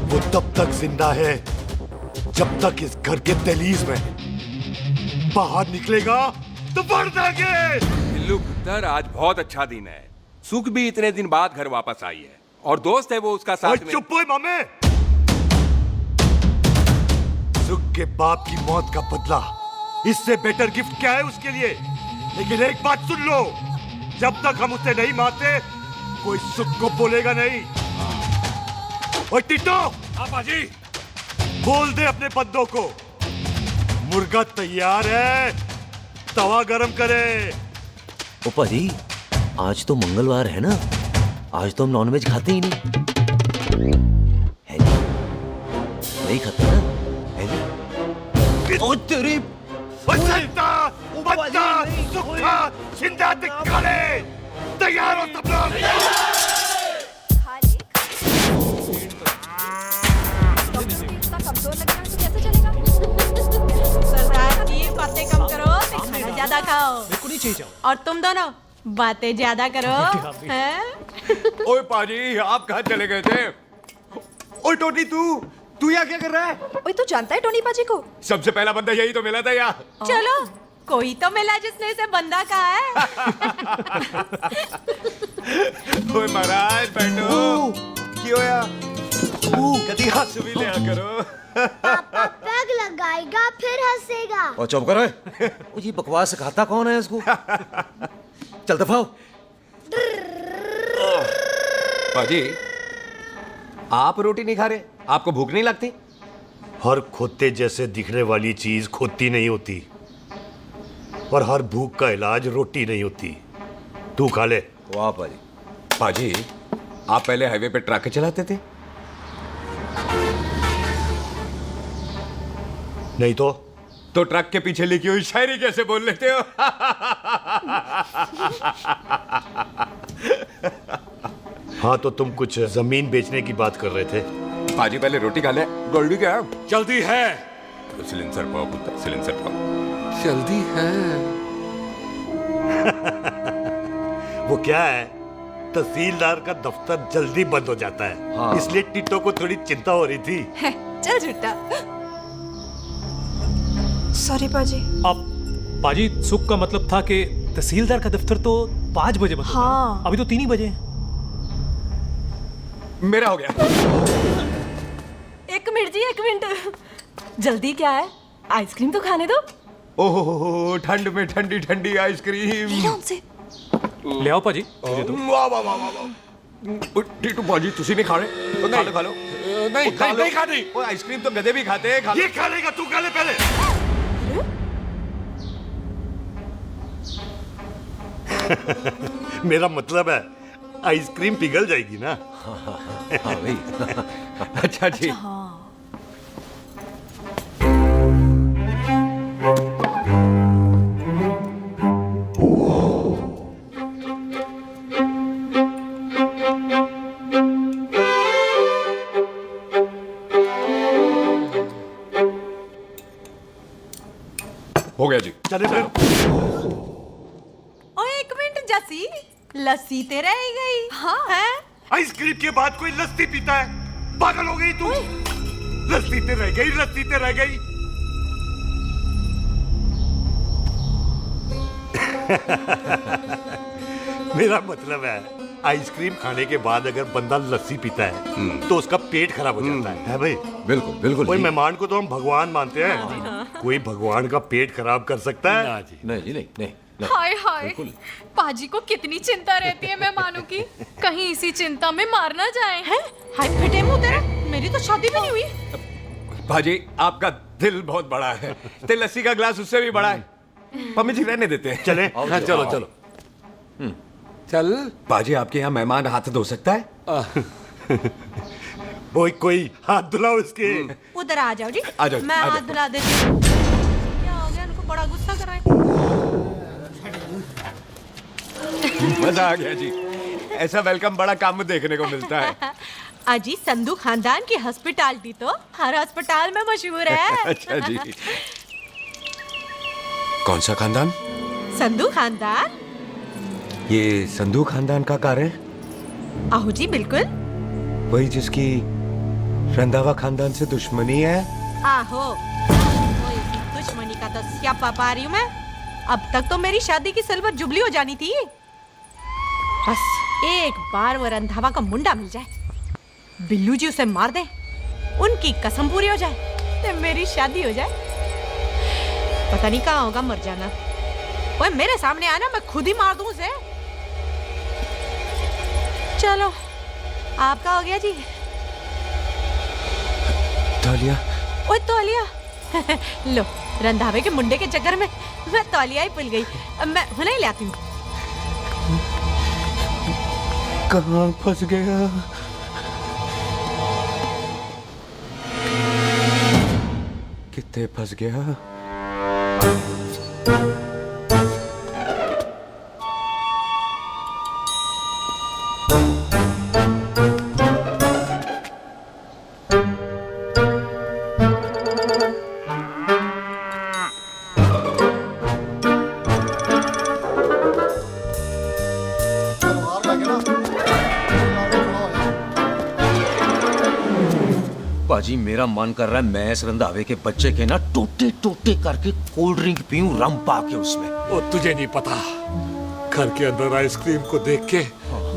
वो तब तक जिंदा है जब तक इस घर के दहलीज में। बाहर निकलेगा तो बढ़ जाएंगे। बिल्लू पुत्र, आज बहुत अच्छा दिन है। सुख भी इतने दिन बाद घर वापस आई है और दोस्त है वो उसका साथ में। चुप हो मामे। सुख के बाप की मौत का बदला इससे बेटर गिफ्ट क्या है उसके लिए? लेकिन एक बात सुन लो, जब तक हम उसे नहीं मारते कोई सुख को बोलेगा नहीं। ओए टिट्टो, बाजी बोल दे अपने बंदों को मुर्गा तैयार है, तवा गरम करे। ओपा जी, आज तो मंगलवार है ना, आज तो हम नॉनवेज खाते ही नहीं है जी? नहीं खाते ना, है जी? ओ तेरी बच्चा, बच्चा, सुखा, जिंदा दिखाले, तैयार हो सब लोग। कमजोर लगता है तो कैसे चलेगा? सरदार जी बातें कम करो, खाना ज्यादा खाओ। मेरे को नहीं चाहिए। और तुम दोनों बातें ज्यादा करो, हैं? ओए पाजी, आप कहाँ चले गए थे? ओए टोनी, तू यहाँ क्या कर रहा है? ओए तू जानता है टोनी पाजी को? सबसे पहला बंदा यही तो मिला था यहाँ। चलो, कोई तो मिला जिसने इसे बंदा कहा है। ओए महाराज बैठो। क्यों यार? कभी हंस भी लिया करो। पापा पैग लगाएगा फिर हंसेगा। और चुप करो। ये बकवास सिखाता कौन है इसको? चल दफाओ। पाजी, आप रोटी नहीं खा रहे? आपको भूख नहीं लगती? हर खोते जैसे दिखने वाली चीज खोती नहीं होती, और हर भूख का इलाज रोटी नहीं होती। तू खा ले। वाह पाजी। पाजी, आप पहले हाईवे पे ट्रक चलाते थे? नहीं तो ट्रक के पीछे लिखी हुई शायरी कैसे बोल लेते हो? हाँ, तो तुम कुछ जमीन बेचने की बात कर रहे थे। पाजी पहले रोटी खा ले। गोल्डी क्या? जल्दी है। सिलेंसर पाओ पुत्र, सिलेंसर पाओ। जल्दी है। वो क्या है, तहसीलदार का दफ्तर जल्दी बंद हो जाता है। हाँ। इसलिए टिट्टो को थोड़ी चिंता हो रही थी। चल झूठा। सॉरी पाजी। अब पाजी, सुख का मतलब था कि तहसीलदार का दफ्तर तो 5 बजे बंद होता है। हाँ। अभी तो 3 ही बजे हैं। मेरा हो गया। 1 मिनट जी, 1 मिनट। जल्दी क्या है, आइसक्रीम तो खाने दो। ओह, ठंड में ठंडी ठंडी आइसक्रीम। ले आओ पाजी। वाह वाह वाह वाह। टीटू पाजी, तुसी नहीं खा रहे? खा लो खा लो। नहीं खानी। वो आइसक्रीम तो गधे भी खाते हैं। ये खा लेगा, तू खा ले पहले। मेरा मतलब है आइसक्रीम पिघल जाएगी ना। हाँ भाई। अच्छा जी। हो गया जी। चले फिर। ओ 1 मिनट जसी, लस्सी ते रह गई। हाँ है? आइसक्रीम के बाद कोई लस्सी पीता है? पागल हो गई तू? लस्सी ते रह गई, लस्सी ते रह गई। मेरा मतलब है आइसक्रीम खाने के बाद अगर बंदा लस्सी पीता है तो उसका पेट खराब हो जाता है भाई? बिल्कुल बिल्कुल। कोई मेहमान को तो हम भगवान मानते हैं, कोई भगवान का पेट खराब कर सकता है? नहीं जी, नहीं। हाय हाय, पाजी को कितनी चिंता रहती है मेहमानों की, कहीं इसी चिंता में मार ना जाए। हैं? हाय फिटे मुंह तेरा, मेरी तो शादी भी नहीं हुई। पाजी, आपका दिल बहुत बड़ा है। ते लस्सी का ग्लास उससे भी बड़ा है। मम्मी जी रहने देते हैं। चले। हाँ, चलो चलो। चल। पाजी, आपके यहाँ मेहमान हाथ धो सकता है? कोई हाथ धुलाओ इसके। उधर आ जाओ जी। आ जाओ, मैं आ हाथ जाओ। धुला देती हूँ। क्या हो गया, उनको बड़ा गुस्सा कर रहा है। मजा आ गया जी। ऐसा वेलकम बड़ा काम में देखने को मिलता है। अजी, संधू खानदान की हॉस्पिटैलिटी तो हर अस्पताल में मशहूर है। अच्छा जी। कौन सा खानदान? संधू खानदान। ये संधू खानदान का कार है? आहो जी, बिल्कुल वही जिसकी रंधावा खानदान से दुश्मनी है। आहो, वो इसी दुश्मनी का तो स्यापा पा रही हूँ मैं। अब तक तो मेरी शादी की सिल्वर जुबली हो जानी थी। बस एक बार वो रंधावा का मुंडा मिल जाए, बिल्लू जी उसे मार दे, उनकी कसम पूरी हो जाए, तो मेरी शादी हो जाए। पता नहीं कहाँ होगा मर जाना। ओए मेरे सामने आना, मैं खुद ही मार दूं उसे। चलो आपका हो गया जी। तौलिया। ओए तौलिया लो, रंधावे के मुंडे के चक्कर में मैं तौलिया ही भूल गई। मैं हुने ही लाती हूँ। कहाँ फंस गया? कितने फंस गया? पाजी मेरा मन कर रहा है मैं इस रंधावे के बच्चे के ना टोटे टोटे करके कोल्ड ड्रिंक पीऊं, रम पाके उसमें। ओ तुझे नहीं पता, घर के अंदर आइसक्रीम को देख के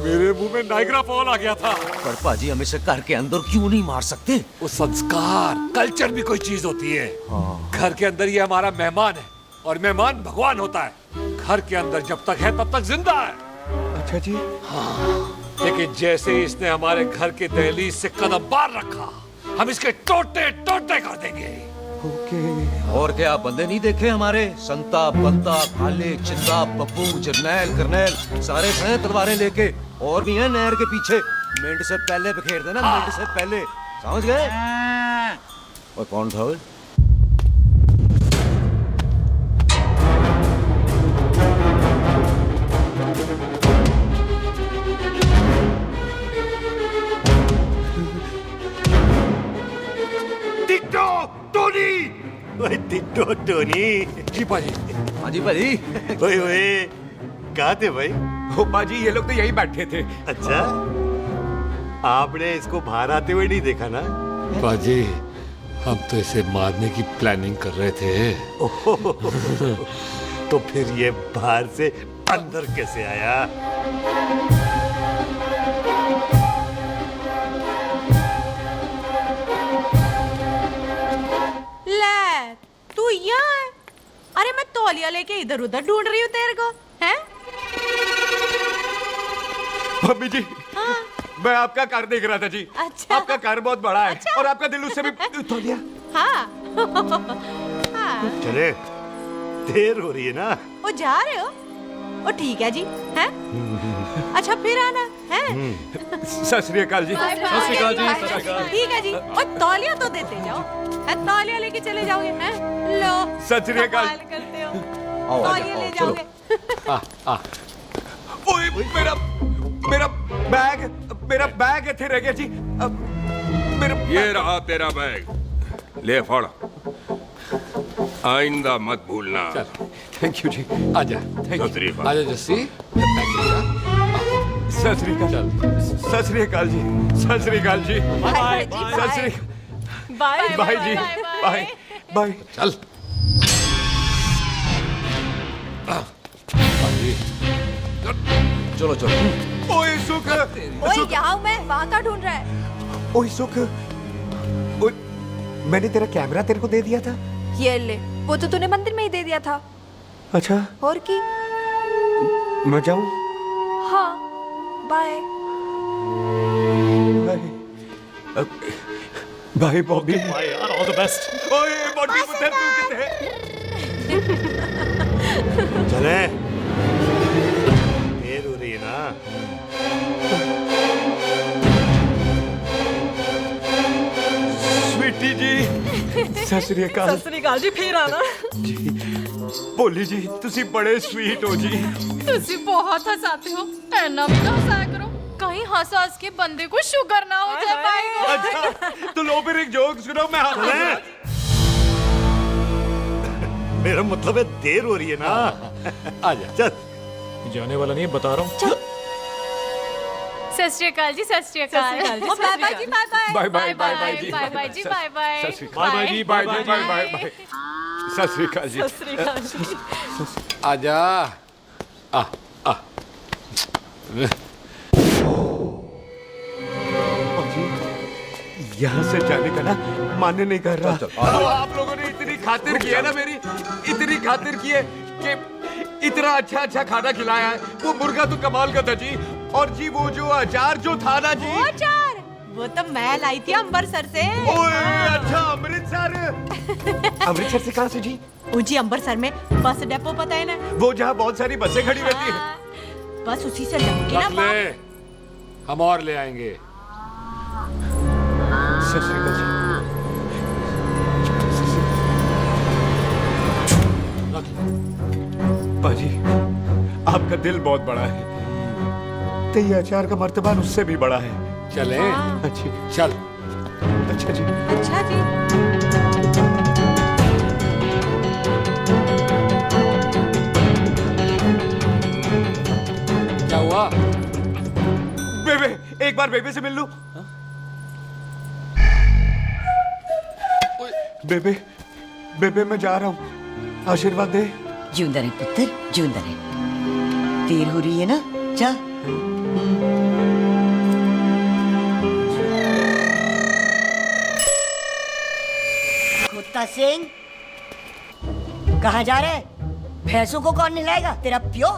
मेरे मुंह में नाइग्रा फॉल आ गया था। पर पाजी हम इसे घर के अंदर क्यों नहीं मार सकते? वो संस्कार कल्चर भी कोई चीज होती है। घर के अंदर ये हमारा मेहमान है और मेहमान भगवान होता है। घर के अंदर जब तक है तब तक जिंदा है। अच्छा जी। हाँ, लेकिन जैसे ही इसने हमारे घर के दहलीज से कदम बाहर रखा, हम इसके टोटे टोटे कर देंगे। और क्या आप बंदे नहीं देखे हमारे? संता, बंता, खालिक, चिंदा, बब्बू, जरनैल, करनैल सारे खड़े तलवारें लेके। और भी हैं नहर के पीछे। मिनट से पहले बिखेर देना, मिनट से पहले। समझ गए? और कौन था वो? Ditto Tony. जी पाजी। हाँ जी पाजी। ओए ओए, कहाँ थे भाई? ओ पाजी ये लोग तो यही बैठे थे। अच्छा, आपने इसको बाहर आते हुए नहीं देखा ना? पाजी हम तो इसे मारने की प्लानिंग कर रहे थे। तो फिर ये बाहर से अंदर कैसे आया? तू यहाँ है? अरे मैं तौलिया लेके इधर उधर ढूंढ रही हूँ तेरे को। हैं? मम्मी जी। हाँ? मैं आपका कार देख रहा था जी। अच्छा। आपका कार बहुत बड़ा है। अच्छा। और आपका दिल उससे भी तौलिया। हाँ। हाँ। चले, देर हो रही है ना? वो जा रहे हो? ओ ठीक है जी। हैं? अच्छा फिर आना है। सत श्री अकाल जी। सत श्री अकाल जी। ठीक है जी। और तौलिया तो देते जाओ। तौलिया लेके चले जाओगे? हैं? लो। सत श्री अकाल। करते हो। तौलिया ले जाओगे। ओए मेरा बैग इथे रह गया जी। ये रहा तेरा बैग, ले फड़। आइंदा मत भूलना। थैंक यू जी। आजा। आजा जस्सी। सत श्री अकाल। सत श्री अकाल जी। सत श्री अकाल जी। सत श्री बाय बाय जी। Bye bye. चल। चलो चलो। ओए सुख। ओए यहाँ मैं, वहाँ का ढूंढ रहा है? ओए सुख, ओए मैंने तेरा कैमरा तेरे को दे दिया था। ये ले, वो तो तूने मंदिर में ही दे दिया था। अच्छा। और की? मैं जाऊं? हाँ, बाय। बाय बॉबी। बाय यार, ऑल द बेस्ट। ओए बॉबी पुत्र तू किथे? चले, देर हो रही है ना? स्वीटी जी। सत श्री अकाल। सत श्री अकाल जी, फिर आना। भोली जी तुसी बड़े स्वीट हो जी। तुसी बहुत हंसाते हो। ऐना भी ना हंसाया करो, कहीं हंस हंस के बंदे को शुगर ना हो जाए। भाई अच्छा तो लो फिर एक जोक सुनो। मैं मेरा मतलब है देर हो रही है ना? आजा। चल। जाने वाला नहीं है, बता रहा हूँ। सत श्री अकाल जी। सत श्री अकाल। बाय बाय जी। बाय बाय बाय बाय जी। बाय बाय जी। Bye bye. सत श्री अकाल। बाय जी। Bye bye bye bye. सत श्री अकाल जी। सत श्री अकाल जी। आजा। यहाँ से जाने का ना मान्य नहीं कर रहा। तो आप लोगों ने इतनी खातिर की है ना मेरी, इतनी खातिर की है कि इतना अच्छा अच्छा खाना खिलाया है। वो मुर्गा तो कमाल का था जी। और जी वो जो अचार जो था ना जी, वो अचार वो तो मैं लाई थी अमृतसर से। ओए अच्छा अमृतसर। अमृतसर से कहाँ से जी? वो जी अमृतसर में बस डिपो पता है ना, वो जहाँ बहुत सारी बसें खड़ी रहती है। बस उसी से लग के ना रख ले, हम और ले आएंगे। सत श्री अकाल जी। पाजी आपका दिल बहुत बड़ा है, तो ये अचार का मर्तबान उससे भी बड़ा है। चले? अच्छी चल। अच्छा जी। अच्छा जी। क्या हुआ? बेबे एक बार बेबे से मिल लूं। बेबे बेबे मैं जा रहा हूँ, आशीर्वाद दे। जिंदा रहे पुत्र, जिंदा रहे। देर हो रही है ना, जा। कुत्ता सिंह, कहाँ जा रहे? भैंसों को कौन नहलाएगा? तेरा प्यो?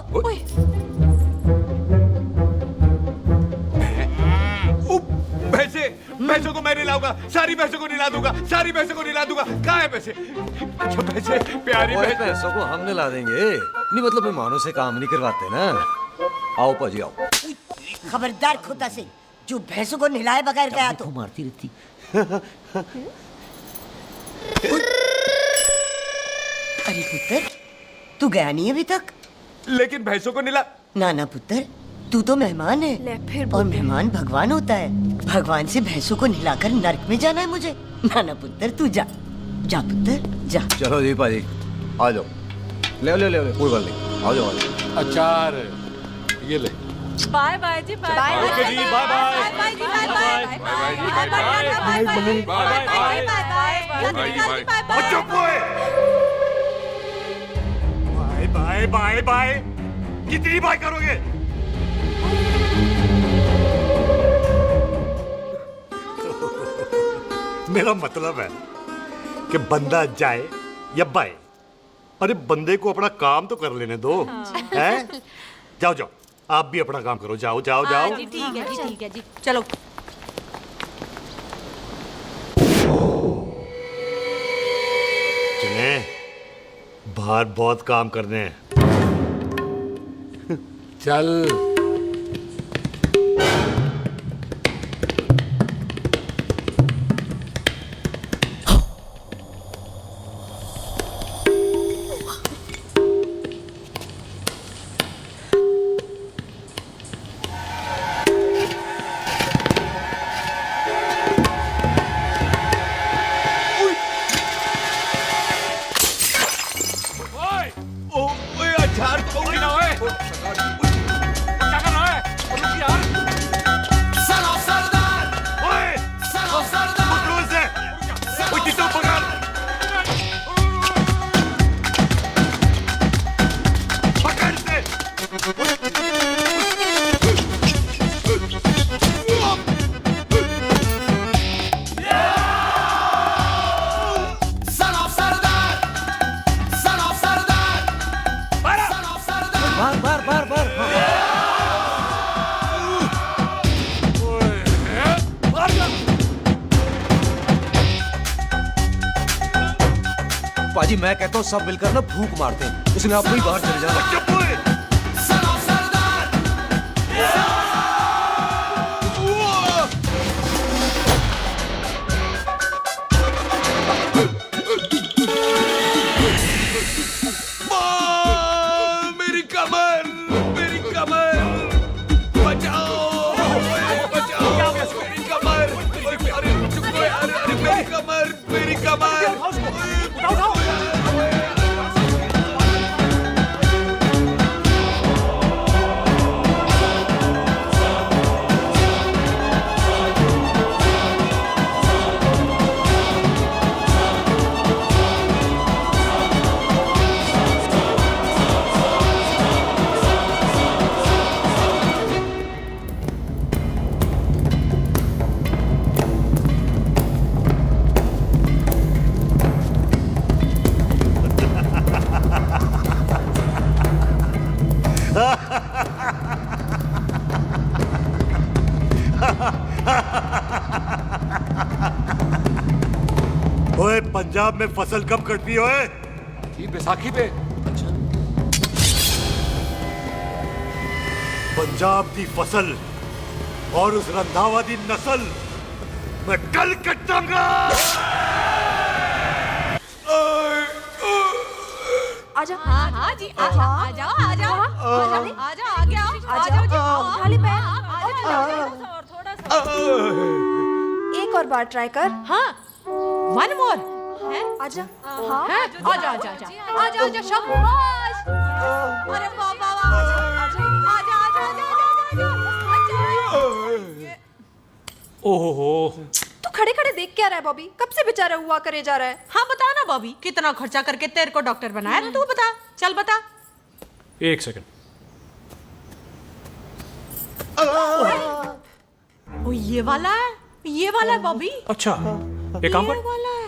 भैंसों को मैं नहलाऊंगा, सारी भैंसों को नहला दूंगा, सारी भैंसों को नहला दूंगा। कहाँ है पैसे? अच्छा पैसे, प्यारी पैसों को हम नहला देंगे। नहीं मतलब मेहमानों से काम नहीं करवाते ना। आओ पाजी आओ। खबरदार कुत्ता सिंह, जो भैंसों को नहलाए बगैर गया तो मारती रहती। अरे पुत्र, तू गया नहीं अभी तक? लेकिन भैंसों को नहला। ना ना पुत्र, तू तो मेहमान है और मेहमान भगवान होता है। भगवान से भैंसों को नहलाकर नरक में जाना है मुझे? ना ना पुत्र, तू जा, जा पुत्र जा। चलो जी पाजी आ जाओ। ले ले ले कोई बात नहीं, आ जाओ। अचार ये ले। बाय बाय जी, बाय बाय ओके जी, बाय बाय बाय जी, bye bye bye bye bye. कितनी बाय करोगे? मेरा मतलब है कि बंदा जाए या बाय, अरे बंदे को अपना काम तो कर लेने दो। हैं? जाओ जाओ, आप भी अपना काम करो। जाओ जाओ जाओ। जी ठीक है जी, ठीक है जी, चलो। चले, बाहर बहुत काम करने हैं। चल। पाजी मैं कहता हूँ सब मिलकर ना भूख मारते हैं, उसने आपको ही बाहर चले जाना। मेरी कमर, मेरी कमर, बचाओ, बचाओ, मेरी कमर, अरे मेरी कमर, मेरी कमर। पंजाब में फसल कब कटती है? ये बैसाखी पे। पंजाब की फसल और उस रंधावा दी नस्ल मैं कल कटाऊंगा। आजा। हाँ हाँ जी आजा आजा आजा आजा आगे आओ आजा खाली पैर थोड़ा सा एक और बार ट्राई कर। हाँ वन मोर आजा। हाँ आजा आजा आजा आजा आजा शाबाश। अरे वाह वाह वाह आजा आजा आजा आजा। ओहो तू खड़े खड़े देख क्या रहा है बॉबी? कब से बेचारा हुआ करे जा रहा है? हाँ बता ना बॉबी, कितना खर्चा करके तेरे को डॉक्टर बनाया ना, तू बता, चल बता। एक सेकंड। ओ ये वाला है बॉबी। अच्छा एक काम कर,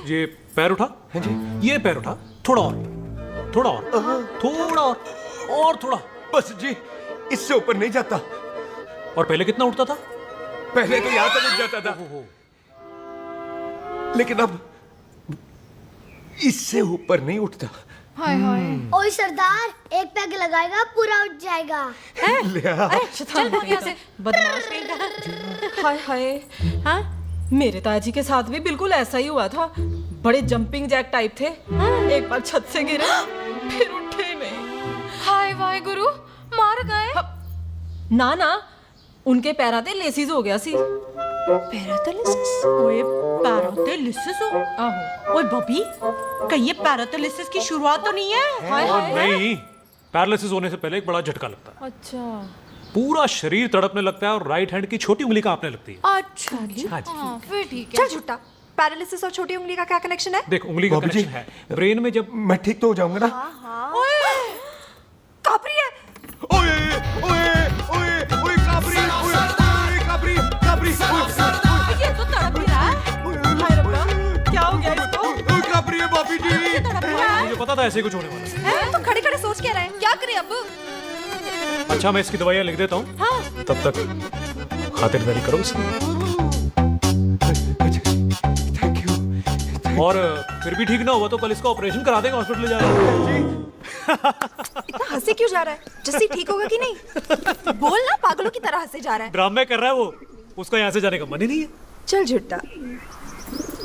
ये पैर उठा। हाँ जी। ये पैर उठा, थोड़ा और थोड़ा और थोड़ा और थोड़ा। बस जी, इससे ऊपर नहीं जाता। और पहले कितना उठता था? पहले तो यहां तक उठ जाता था, लेकिन अब इससे ऊपर नहीं उठता। हाय हाय। ओए सरदार, एक पैग लगाएगा पूरा उठ जाएगा। चल भाग यहाँ से, बदमाश कहीं। हाय हाय। हाँ मेरे ताजी के साथ भी बिल्कुल ऐसा ही हुआ था। बड़े जंपिंग जैक टाइप थे। एक बार छत से गिरे फिर उठे नहीं। हाय वाहे गुरु, मार गए? ना ना, उनके पैरा ते लेसिस हो गया सी। पैरालिसिस? ओए पैरालिसिस हो? आहो। ओए बॉबी, कहीं ये पैरालिसिस की शुरुआत तो नहीं है? हाय हाय। नहीं, पैरालिसिस होने से पहले एक बड़ा झटका लगता है। अच्छा। पूरा शरीर तड़पने लगता है और राइट हैंड की छोटी उंगली कांपने लगती है। अच्छा जी। हाँ, फिर ठीक है। चल झूठा, पैरालिसिस और छोटी उंगली का क्या कनेक्शन है? देख उंगली का कनेक्शन है ब्रेन में। जब मैं ठीक तो हो जाऊंगा ना? ओए कापरी है। ओए ओए ओए ओए काबरी, ओए काबरी काबरी। ये तो तड़प ही रहा है। हाय रब्बा, क्या हो गया इसको? ओए काबरी है बापी जी। मुझे पता था ऐसे कुछ होने वाला है। तो खड़े खड़े सोच क्या रहे हैं? क्या करें अब? अच्छा मैं इसकी दवाइयाँ लिख देता हूँ। हाँ। तब तक खातिरदारी करो इसकी। Thank you. और फिर भी ठीक ना हुआ तो कल इसका ऑपरेशन करा देंगे, हॉस्पिटल ले जाएंगे। इतना हंसे क्यों जा रहा है? जस्सी ठीक होगा कि नहीं? बोल ना, पागलों की तरह हंसे जा रहा है। ड्रामे कर रहा है वो, उसका यहाँ से जाने का मन ही नहीं है। चल झुट्टा,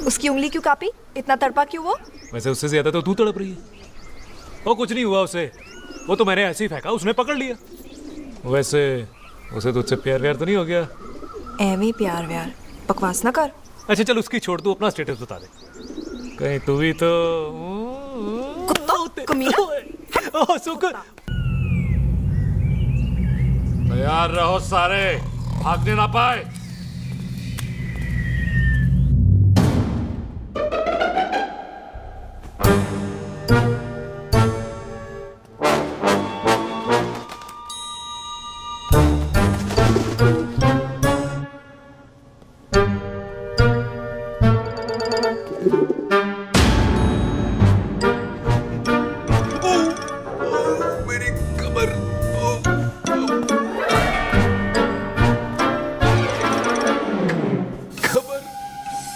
उसकी उंगली क्यों कापी? इतना तड़पा क्यों वो? वैसे उससे ज्यादा तो तू तड़प रही है। वो कुछ नहीं हुआ उसे, वो तो मैंने ऐसे ही फेंका, उसने पकड़ लिया। वैसे उसे तुझसे प्यार व्यार तो नहीं हो गया? एਵੇਂ प्यार व्यार बकवास ना कर। अच्छा चल उसकी छोड़, तू अपना स्टेटस बता दे। कहीं तू भी तो तैयार रहो सारे, भागने ना पाए।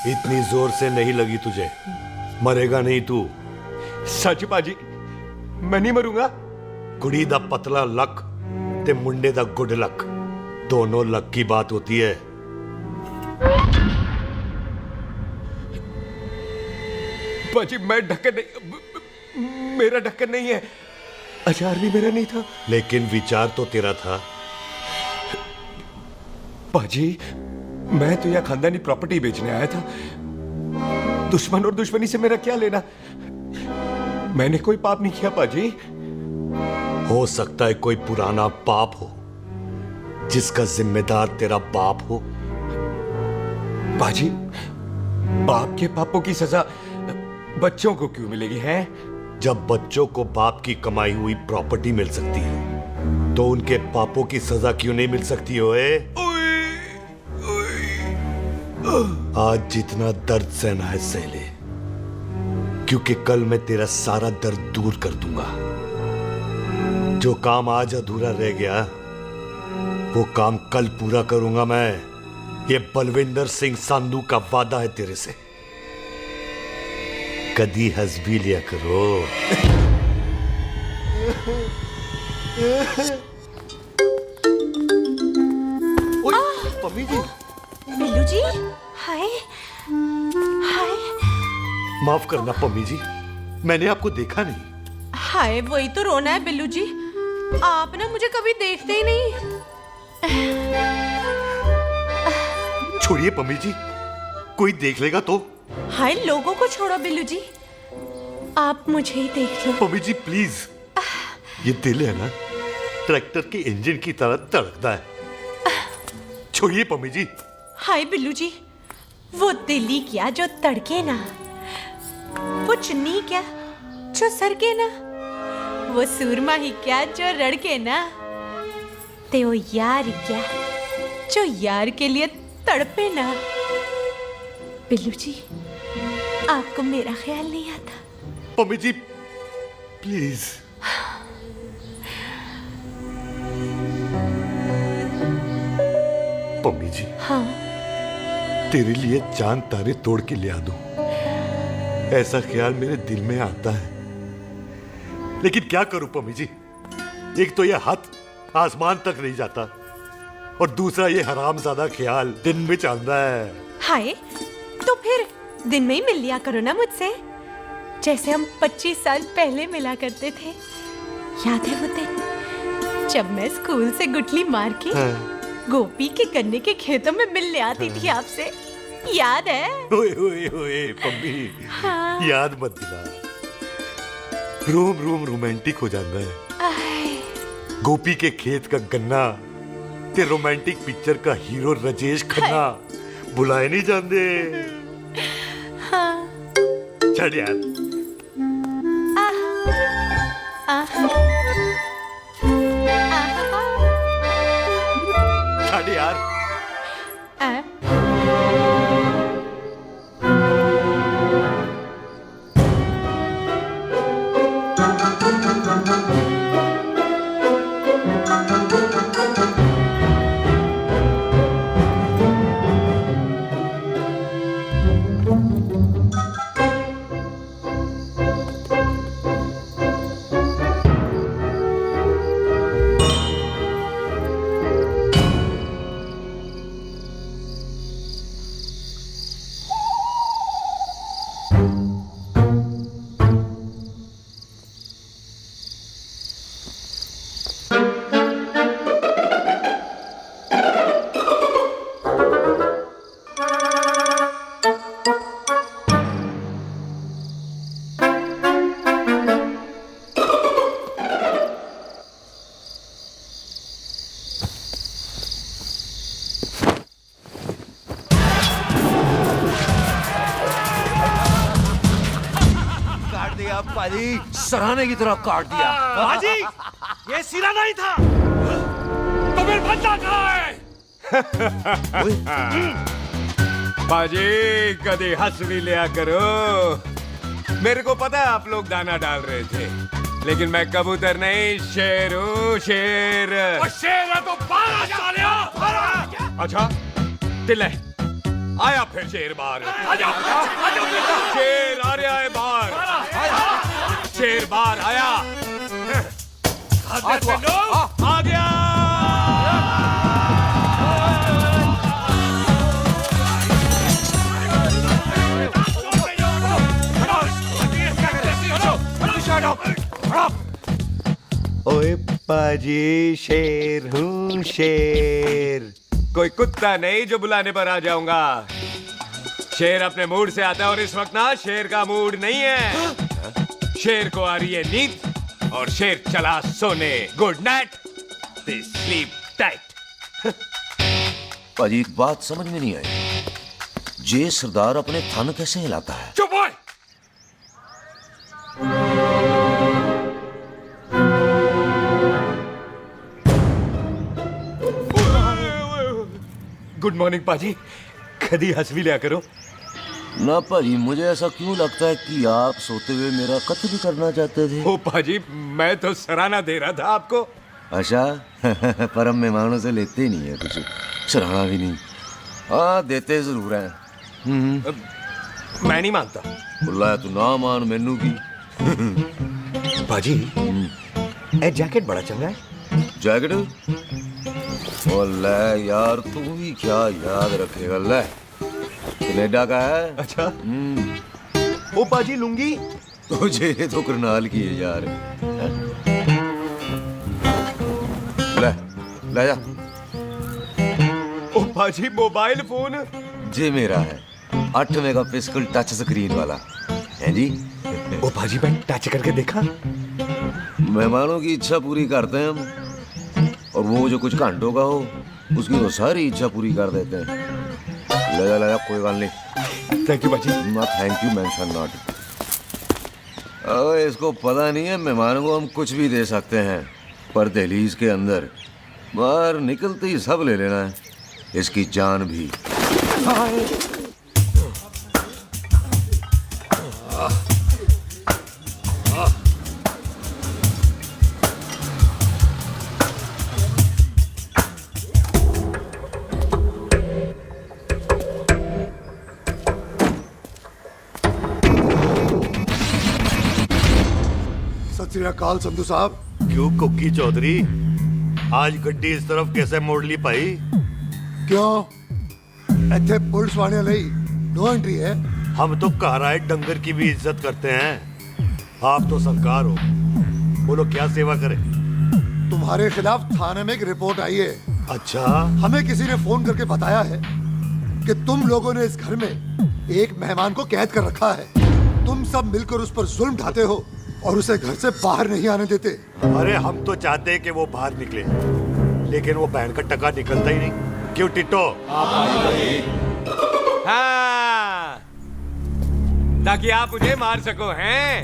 इतनी जोर से नहीं लगी तुझे, मरेगा नहीं तू। सच बाजी, मैं नहीं मरूंगा। कुड़ी दा पतला लक ते मुंडे दा गुड लक, दोनों लक की बात होती है। बाजी मैं ढक्कन नहीं, मेरा ढक्कन नहीं है। अचार भी मेरा नहीं था। लेकिन विचार तो तेरा था। बाजी मैं तो यह खानदानी प्रॉपर्टी बेचने आया था। दुश्मन और दुश्मनी से मेरा क्या लेना? मैंने कोई पाप नहीं किया बाजी। हो सकता है कोई पुराना पाप हो जिसका जिम्मेदार तेरा बाप हो। बाजी बाप के पापों की सजा बच्चों को क्यों मिलेगी है? जब बच्चों को बाप की कमाई हुई प्रॉपर्टी मिल सकती है तो उनके पापों की सजा क्यों नहीं मिल सकती? ओए आज जितना दर्द सहना है सह ले, क्योंकि कल मैं तेरा सारा दर्द दूर कर दूंगा। जो काम आज अधूरा रह गया वो काम कल पूरा करूंगा मैं। ये बलविंदर सिंह संधू का वादा है तेरे से। कदी हंस भी लिया करो। पम्मी जी। बिल्लू जी, हाय हाय माफ करना पम्मी जी, मैंने आपको देखा नहीं। हाय, वही तो रोना है बिल्लू जी, आप ना मुझे कभी देखते ही नहीं। छोड़िए पम्मी जी, कोई देख लेगा तो। हाय, लोगों को छोड़ो बिल्लू जी, आप मुझे ही देख लो। पम्मी जी प्लीज, ये दिल है ना, ट्रैक्टर के इंजन की तरह धड़कता है। छोड़िए पम्मी जी। हाय बिल्लू जी, वो दिल्ली क्या जो तड़के ना, वो चुन्नी क्या जो सरके ना, वो सूरमा ही क्या जो रड़के ना, ते वो यार क्या जो यार के लिए तड़पे ना। बिल्लू जी, आपको मेरा ख्याल नहीं आता? पम्मी जी प्लीज। पम्मी जी, हाँ, तेरे लिए चांद तारे तोड़ के ले आ दूं, ऐसा ख्याल मेरे दिल में आता है, लेकिन क्या करूं पम्मी जी। एक तो ये हाथ आसमान तक नहीं जाता, और दूसरा ये हरामजादा ख्याल दिन में चलता है। हाय, तो फिर दिन में ही मिल लिया करो ना मुझसे, जैसे हम 25 साल पहले मिला करते थे। याद है वो दिन जब मैं स्कूल से गुठली मार के गोपी के गन्ने के खेतों में मिलने आती थी आपसे, याद है? ओए ओए ओए पम्मी, हाँ। याद मत दिला, रोम रोम रोमांटिक हो जाता है। गोपी के खेत का गन्ना ते रोमांटिक पिक्चर का हीरो राजेश खन्ना बुलाए नहीं जाते। हाँ। छड़ यार। छड़ यार। सराहने की तरह काट दिया। बाजी, ये सिरा नहीं था। तो फिर बंदा कहाँ है? बाजी, कभी हंस भी लिया करो। मेरे को पता है आप लोग दाना डाल रहे थे, लेकिन मैं कबूतर नहीं, शेर हूँ, शेर। और शेर है तो बाहर आ जा। अच्छा, दिल है, आया फिर शेर बाहर। आजा, शेर आ रहा है बाहर। शेर बाहर आया। आ गया। ओए पाजी, शेर हूँ शेर, कोई कुत्ता नहीं जो बुलाने पर आ जाऊंगा। शेर अपने मूड से आता है, और इस वक्त ना शेर का मूड नहीं है। शेर को आ रही है नींद, और शेर चला सोने। Good night, sleep tight. पाजी, एक बात समझ में नहीं आई, जे सरदार अपने थन कैसे हिलाता है? चुप हो। गुड मॉर्निंग पाजी, कभी हंस भी लिया करो। ना पाजी, मुझे ऐसा क्यों लगता है कि आप सोते हुए मेरा कत्ल भी करना चाहते थे? ओ पाजी, मैं तो सराहना दे रहा था आपको। अच्छा पर हम मेहमानों से लेते नहीं है कुछ, सराहना भी नहीं। हाँ, देते जरूर हैं। मैं नहीं मानता। बुलाया तू ना मान मैनू की। बाजी ए जैकेट बड़ा चंगा है। जैकेट ओ ले यार तू भी क्या याद रखेगा। ले कनेडा का है। अच्छा ओ बाजी लुंगी तुझे तो करनाल की है यार। ले ले जा। ओ बाजी मोबाइल फोन जे मेरा है 8 मेगापिक्सल टच स्क्रीन वाला है जी। ओ बाजी मैं टच करके देखा। मेहमानों की इच्छा पूरी करते हैं हम, और वो जो कुछ घंटों का हो उसकी तो सारी इच्छा पूरी कर देते हैं। ले जा कोई बात नहीं। थैंक यू बाजी। ना थैंक यू मेंशन नॉट। अरे इसको पता नहीं है मेहमानों को हम कुछ भी दे सकते हैं, पर दहलीज के अंदर बाहर निकलते ही सब ले लेना है, इसकी जान भी। सत श्री अकाल संधू साहब। क्यों कुक्की चौधरी, आज गड्डी इस तरफ कैसे मोड़ ली पाई? क्यों इतने पुलिस वाले ਲਈ नो एंट्री है। हम तो कहराए डंगर की भी इज्जत करते हैं। आप तो सरकार हो, बोलो क्या सेवा करें? तुम्हारे खिलाफ थाने में एक रिपोर्ट आई है। अच्छा, हमें किसी ने फोन करके बताया है कि तुम लोगों ने इस घर में एक मेहमान को कैद कर रखा है। तुम सब मिलकर उस पर जुल्म ढाते हो और उसे घर से बाहर नहीं आने देते। अरे हम तो चाहते हैं कि वो बाहर निकले, लेकिन वो बहन का टका निकलता ही नहीं। क्यों टिट्टो? हाँ, ताकि आप मुझे मार सको हैं।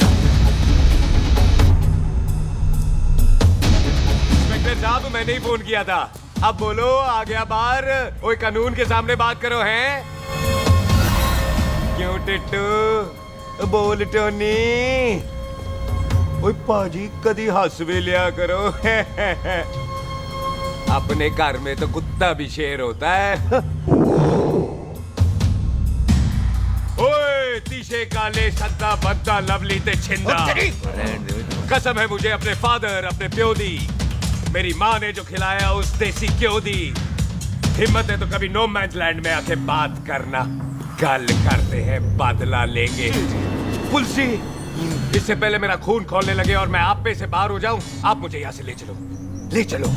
इंस्पेक्टर साहब मैंने ही फोन किया था। अब बोलो आ गया बाहर। ओए कानून के सामने बात करो हैं। क्यों टिट्टू? बोल टोनी। ओए पाजी कदी हंस भी लिया करो। अपने घर में तो कुत्ता भी शेर होता है। ओए तीशे काले सद्दा बद्दा लवली ते छिंदा। कसम है मुझे अपने फादर अपने प्यो दी, मेरी माँ ने जो खिलाया उस देसी क्यों दी। हिम्मत है तो कभी नो मैंस लैंड में आके बात करना। कल करते हैं बदला लेंगे। पुलसी इससे पहले मेरा खून खोलने लगे और मैं आप पे से बाहर हो जाऊं, आप मुझे यहाँ से ले चलो, ले चलो।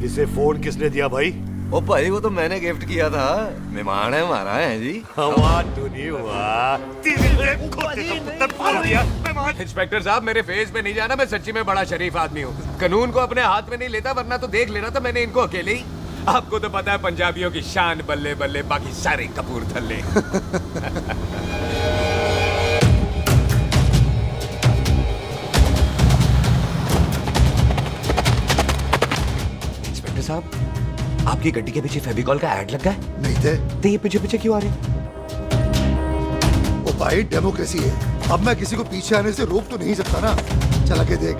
इसे फोन किसने दिया भाई? ओ भाई वो तो मैंने गिफ्ट किया था। मेहमान है हमारा है जी। हवा तो नहीं हुआ। इंस्पेक्टर साहब मेरे फेस पे नहीं जाना, मैं सच्ची में बड़ा शरीफ आदमी हूँ। कानून को अपने हाथ में नहीं लेता, वरना तो देख लेना था मैंने इनको अकेले ही। आपको तो पता है पंजाबियों की शान बल्ले बल्ले, बाकी सारे कपूरथले। इंस्पेक्टर साहब आपकी गड्डी के पीछे फेविकॉल का ऐड लगा है। नहीं थे तो ये पीछे पीछे क्यों आ रहे? ओ भाई डेमोक्रेसी है, अब मैं किसी को पीछे आने से रोक तो नहीं सकता ना। चला के देख।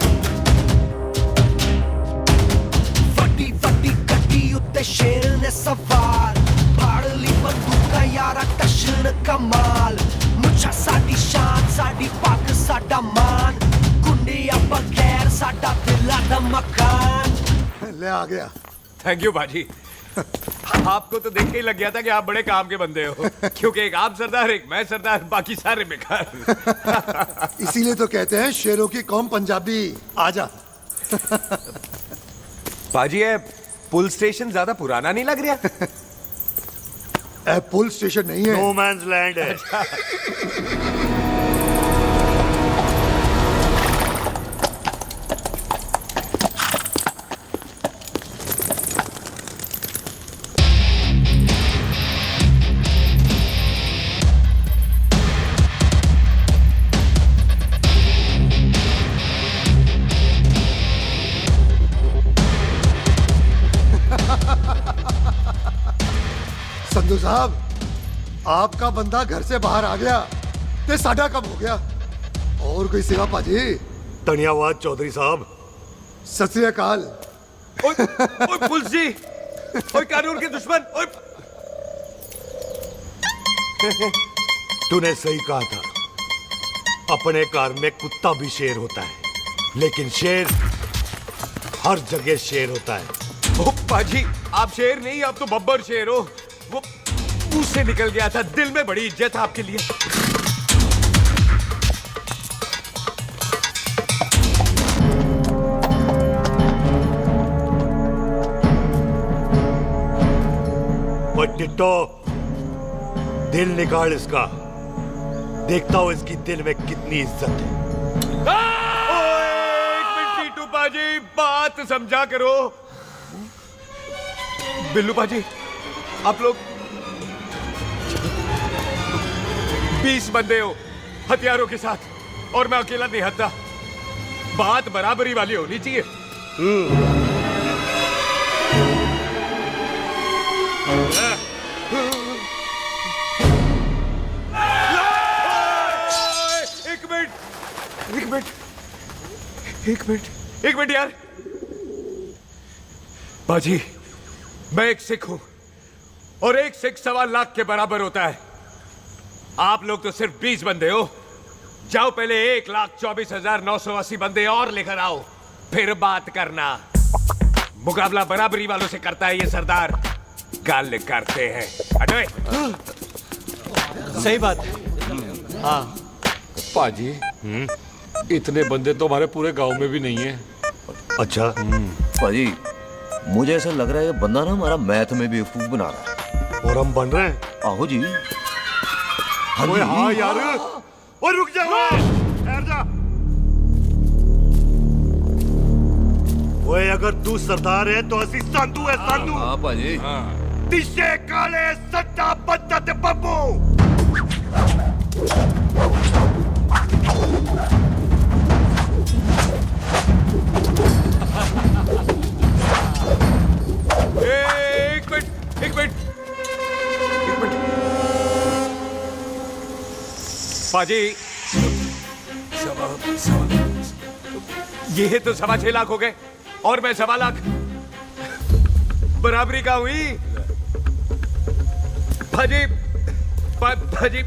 फटी फटी कटी उत्ते शेर ने सवार, फाड़ ली बंदूका यारा टशन कमाल। मुझा साडी शान साडी पग साडा मान, गुंडिया बगैर साडा दिला दा मकान। ले आ गया। थैंक यू बाजी। आपको तो देख के ही लग गया था कि आप बड़े काम के बंदे हो, क्योंकि एक आप सरदार एक मैं सरदार, बाकी सारे बेकार। इसीलिए तो कहते हैं शेरों की कौम पंजाबी। आजा। बाजी ये पुल स्टेशन ज्यादा पुराना नहीं लग रहा? पुल स्टेशन नहीं है, नो मैंस लैंड है। संधू साहब आपका बंदा घर से बाहर आ गया ते साडा कब हो गया। और कोई सेवा पाजी? धन्यवाद चौधरी साहब। सत श्री अकाल। ओए पुलिस जी, ओए कानून के दुश्मन, ओए तूने सही कहा था, अपने कार में कुत्ता भी शेर होता है, लेकिन शेर हर जगह शेर होता है। ओ पाजी, आप शेर नहीं, आप तो बब्बर शेर हो। वो मुंह से निकल गया था, दिल में बड़ी इज्जत है आपके लिए। टिट्टो, दिल निकाल इसका, देखता हूं इसकी दिल में कितनी इज्जत है। एक मिनट टीटू पाजी, बात समझा करो। बिल्लू पाजी, आप लोग 20 बंदे हो हथियारों के साथ, और मैं अकेला नहीं हटता। बात बराबरी वाली होनी चाहिए। एक मिनट यार। बाजी, मैं एक सिख हूं, और एक सिख 1.25 लाख के बराबर होता है। आप लोग तो सिर्फ 20 बंदे हो। जाओ पहले 1,24,980 बंदे और लेकर आओ, फिर बात करना। मुकाबला बराबरी वालों से करता है ये सरदार, गाल करते हैं। हटो। सही बात है। हाँ पाजी, इतने बंदे तो हमारे पूरे गांव में भी नहीं है। अच्छा पाजी, मुझे ऐसा लग रहा है ये बंदा ना हमारा मैथ में बेवकूफ बना रहा है। और हम बन रहे हैं? आहो जी। ओए हाँ यार, और रुक जा, ठहर जा। ओए अगर तू सरदार है तो असी संधू है, संधू। हाँ पाजी। दिशे काले सट्टा बद्दत बब्बू। एक मिनट पाजी, ये तो 6.25 लाख हो गए, और मैं 1.25 लाख। बराबरी का हुई भाजी। भाजी,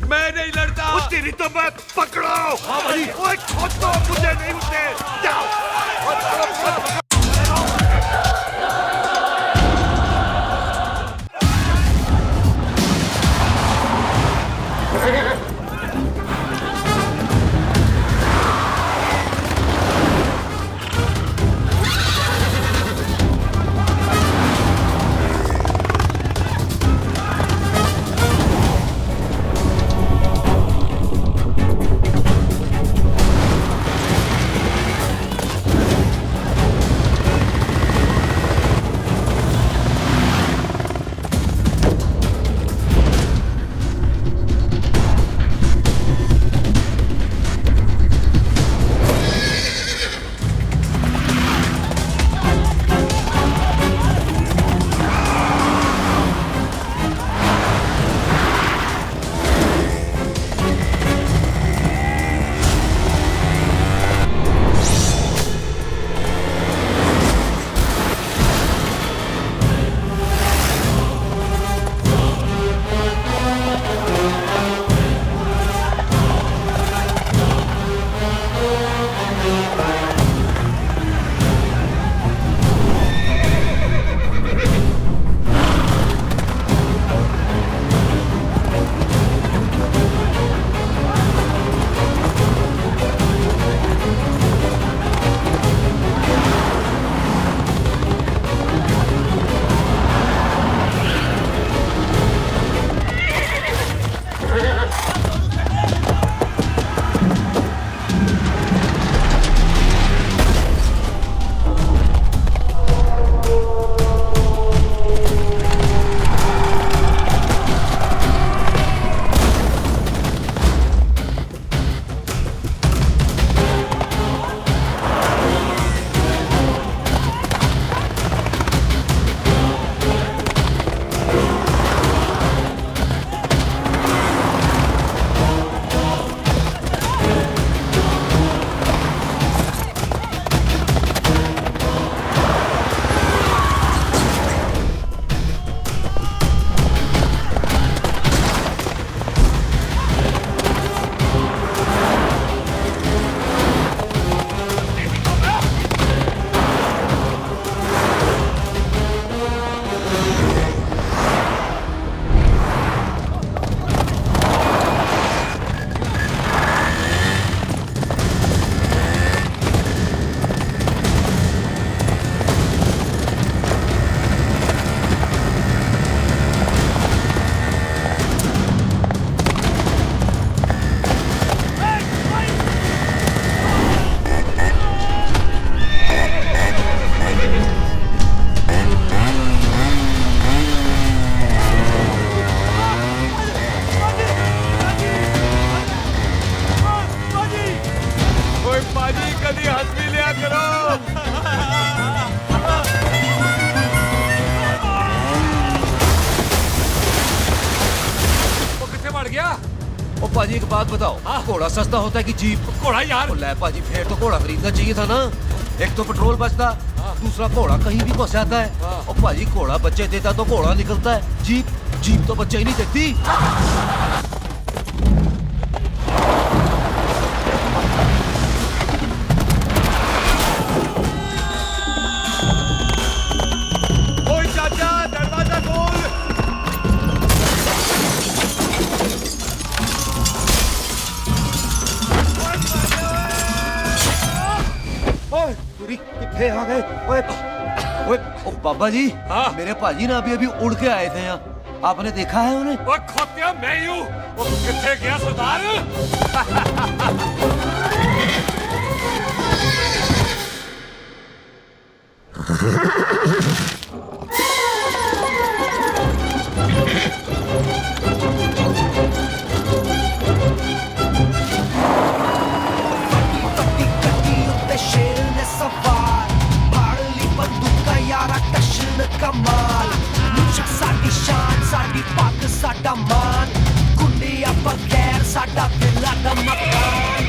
मैं नहीं लड़ता। तेरी तो मैं पकड़ो। हाँ भाजी। ओए खुद तो मुझे नहीं उठते। जाओ। ओए पाजी कभी हंस भी लिया करो। वो कितने बढ़ गया? ओ पाजी एक बात बताओ, घोड़ा सस्ता होता है कि जीप? घोड़ा यार। ले पाजी फिर तो घोड़ा खरीदना चाहिए था ना। एक तो पेट्रोल बचता, दूसरा घोड़ा कहीं भी फंस जाता है। और पाजी घोड़ा बच्चे देता तो घोड़ा निकलता है, जीप तो बच्चे ही नहीं देती। ओए चाचा दरवाजा खोल। ओए पूरी कितने आ गए? ओए ओए ओ बाबा जी, मेरे पाजी ना अभी उड़ के आए थे यहाँ, आपने देखा है उन्हें? वो खोतिया मैं ही हूँ। वो कितने गया सरदार? ਉੱਤੇ ਸ਼ੇਰ ਨੇ ਸਵਾਰ ਫੜ ਲਈ ਬੰਦੂਕਾਂ ਯਾਰਾ ਟਸ਼ਨ ਕਮਾਲ ਮੁੱਛਾਂ ਸਾਡੀ ਸ਼ਾਨ ਸਾਡੀ ਪੱਗ ਸਾਡਾ ਮਾਨ ਗੁੰਡਿਆਂ ਬਗੈਰ ਸਾਡਾ ਦਿਲਾਂ ਦਾ ਮਕਾਨ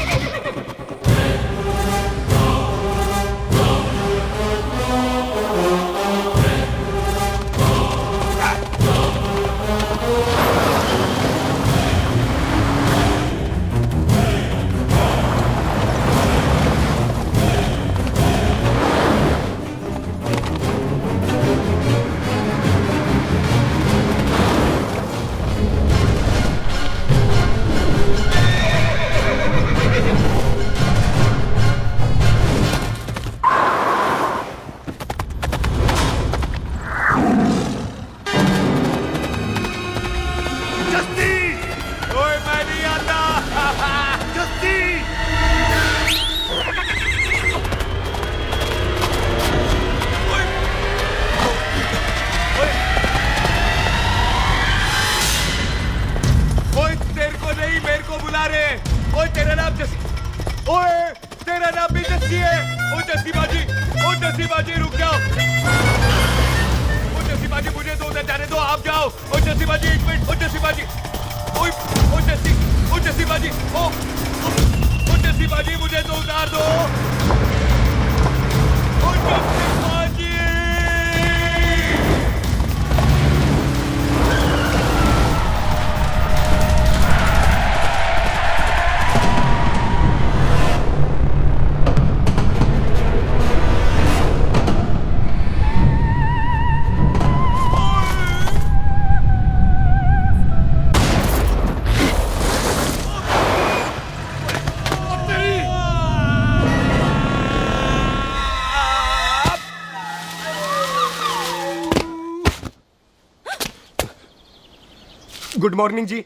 गुड मॉर्निंग जी।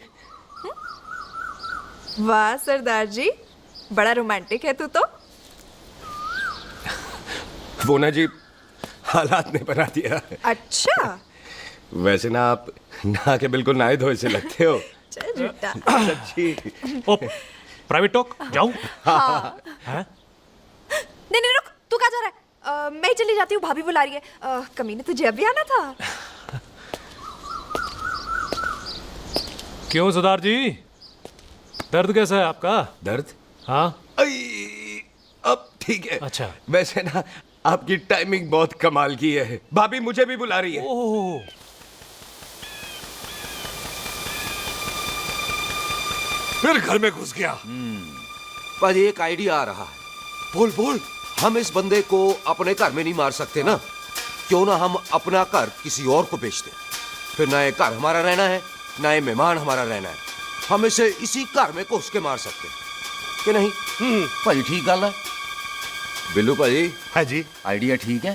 वाह सरदार जी, बड़ा रोमांटिक है तू तो। वो ना जी हालात ने बना दिया। अच्छा। वैसे ना आप नहा के बिल्कुल नहाए धोए से लगते हो। चल झूठा। सच्ची। ओ प्राइवेट टॉक जाऊं? हाँ। नहीं नहीं रुक, तू कहाँ जा रहा है? मैं ही चली जाती हूँ, भाभी बुला रही है। कमीने तुझे अभी आना था। क्यों सरदार जी, दर्द कैसा है आपका? दर्द? हाँ अब ठीक है। अच्छा। वैसे ना आपकी टाइमिंग बहुत कमाल की है। भाभी मुझे भी बुला रही है। ओह। फिर घर में घुस गया। पाजी एक आइडिया आ रहा है। बोल बोल। हम इस बंदे को अपने घर में नहीं मार सकते ना, क्यों ना हम अपना घर किसी और को बेच दें। फिर ना ये घर हमारा रहना है, ना ये मेहमान हमारा रहना है। हम इसे इसी घर में घुस के मार सकते हैं कि नहीं? भाजी ठीक गल है। बिल्लू भाजी। हाँ जी। आइडिया ठीक है।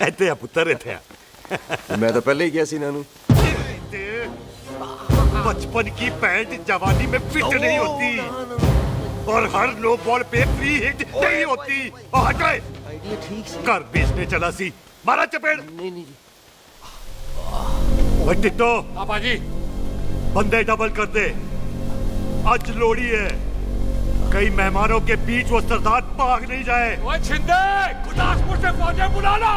ਇੱਥੇ ਆ ਪੁੱਤਰ ਇੱਥੇ ਆ। मैं तो पहले ही गया सी नानू। बचपन की पैंट जवानी में फिट नहीं होती और हर लो बॉल पे फ्री हिट नहीं होती। और हट गए। आइडिया ठीक से। घर बेचने चला सी, मारा चपेड़। नहीं नहीं जी। ओए टिट्टो। हाँ बाजी। बंदे डबल कर दे, आज लोड़ी है, कई मेहमानों के बीच वो सरदार भाग नहीं जाए। ओए छिंदे, गुरदासपुर से फौजें बुला लो।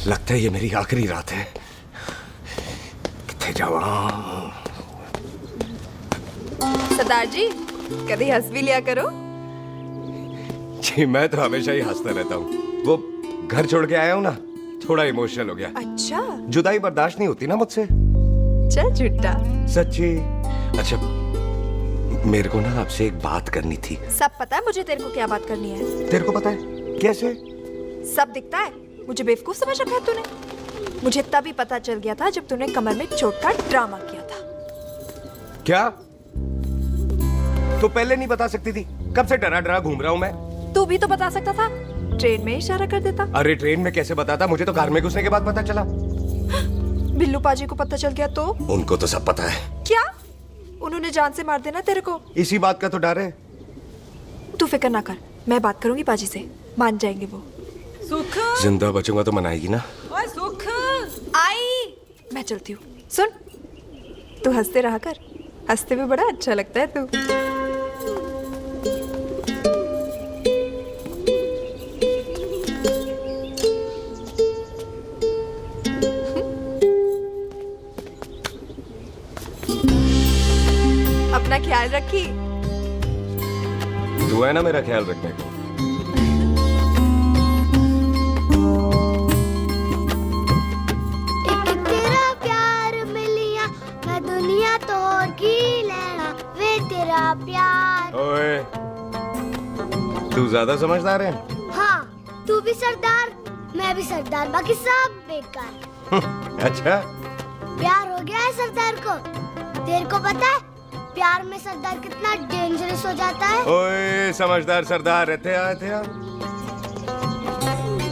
लगता है ये मेरी आखिरी रात है। कितने जाऊं? सरदार जी कभी हंस भी लिया करो। जी मैं तो हमेशा ही हंसता रहता हूँ। वो घर छोड़ के आया हूँ ना, थोड़ा इमोशनल हो गया। अच्छा, जुदाई बर्दाश्त नहीं होती ना मुझसे। चल झूठा। सच्ची। अच्छा, मेरे को ना आपसे एक बात करनी थी। सब पता है मुझे तेरे को क्या बात करनी है। तेरे को पता है कैसे? सब दिखता है। मुझे बेवकूफ समझ रखा है तूने। मुझे तभी पता चल गया था जब तूने कमर में चोट का ड्रामा किया था। क्या? तो पहले नहीं बता सकती थी? कब से डरा डरा घूम रहा हूँ मैं। तू भी तो बता सकता था, ट्रेन में इशारा कर देता। अरे ट्रेन में कैसे बताता? मुझे तो कार में घुसने के बाद पता चला। बिल्लू पाजी को पता चल गया तो? उनको तो सब पता है। क्या? उन्होंने जान से मार देना तेरे को। इसी बात का तो डर है। तू फिक्र ना कर, मैं बात करूंगी पाजी से, मान जाएंगे वो। सुख, जिंदा बचूंगा तो मनाएगी ना? ओए सुख, आई मैं चलती हूँ। सुन, तू हंसते रहा कर, हंसते में बड़ा अच्छा लगता है तू। अपना ख्याल रखी। तू है ना मेरा ख्याल रखने को। तेरा प्यार मिलिया मैं दुनिया तोड़ की लेना वे तेरा प्यार। ओए, तू ज्यादा समझदार है। हाँ, तू भी सरदार, मैं भी सरदार, बाकी सब बेकार। अच्छा, प्यार हो गया है सरदार को। तेरे को पता है प्यार में सरदार कितना डेंजरस हो जाता है? ओए समझदार सरदार रहते आ।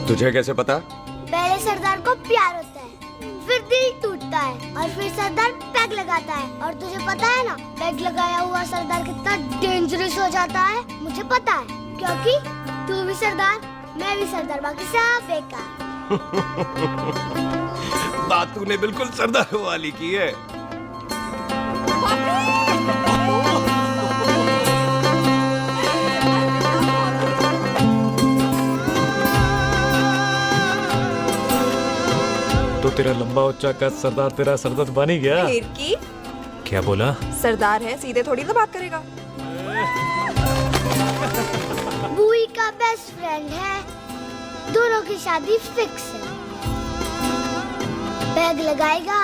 तुझे कैसे पता? पहले सरदार को प्यार होता है, फिर दिल टूटता है और फिर सरदार पैग लगाता है। और तुझे पता है ना, पैग लगाया हुआ सरदार कितना डेंजरस हो जाता है? मुझे पता है, क्योंकि तू भी सरदार, मैं भी सरदार, बाकी सब बेकार। बात तूने बिल्कुल सरदार वाली की है। तो तेरा लंबा उच्चा कद सरदार तेरा सरदर्द बन ही गया। फिर की? क्या बोला? सरदार है, सीधे थोड़ी तो बात करेगा। बुई का बेस्ट फ्रेंड है, दोनों की शादी फिक्स है। पैग लगाएगा?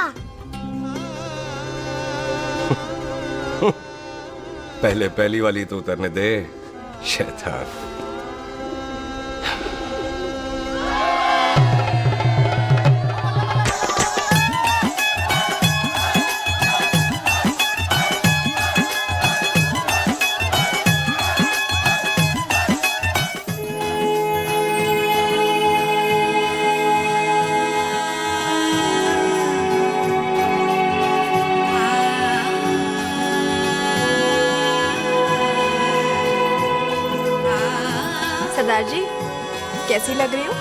पहले पहली वाली तो उतरने दे, शैतान। सरदार जी कैसी लग रही हूँ?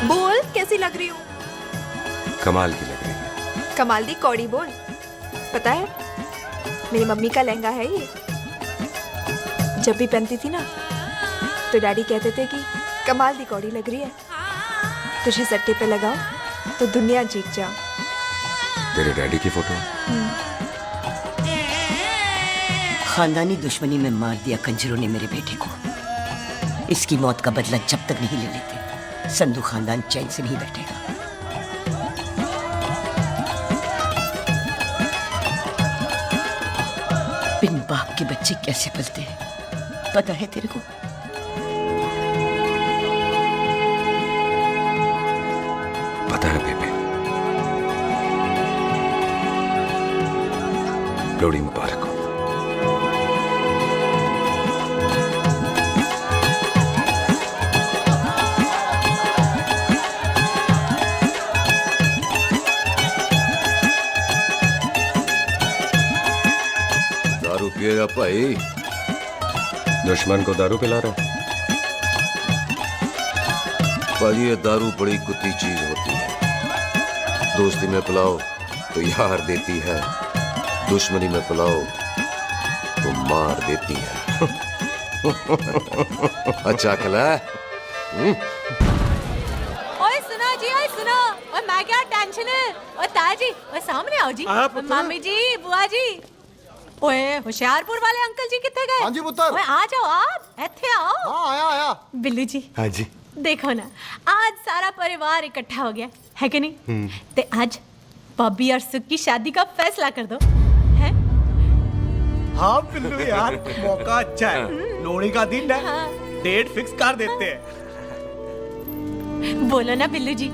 बोल कैसी लग रही हूँ? कमाल की लग रही है। कमाल दी कौड़ी बोल। पता है मेरी मम्मी का लहंगा है ये। जब भी पहनती थी ना तो डैडी कहते थे कि कमाल दी कौड़ी लग रही है, तुझे सट्टे पे लगाओ तो दुनिया जीत जाओ। तेरे डैडी की फोटो? खानदानी दुश्मनी में मार दिया कंजरों ने मेरे बेटे को। इसकी मौत का बदला जब तक नहीं ले लेते, संधू खानदान चैन से नहीं बैठेगा। बिन बाप के बच्चे कैसे पलते हैं पता है तेरे को? पता है बेबे। लोहड़ी मुबारक हो। पिएगा भाई, दुश्मन को दारू पिला रहा है? भाजी ये दारू बड़ी कुत्ती चीज होती है। दोस्ती में पिलाओ तो यार देती है, दुश्मनी में पिलाओ तो मार देती है। अच्छा खिला है? ओए सुनो जी, ओए सुनो, ओए मैं क्या टेंशन है? ओए ताजी, ओए सामने आओ जी। मामी जी, बुआ जी। ओए होशियारपुर वाले अंकल जी कितने गए? हाँ जी पुत्र। ओए आ जाओ आप, इत्थे आओ। हाँ आया। बिल्लू जी। हाँ जी। देखो ना, आज सारा परिवार इकट्ठा हो गया है कि नहीं? ते आज बॉबी और सुख की शादी का फैसला कर दो, हैं? हाँ बिल्लू यार, मौका अच्छा है। लोहड़ी का दिन है, डेट फिक्स कर देते हैं। बोलो ना बिल्लू जी,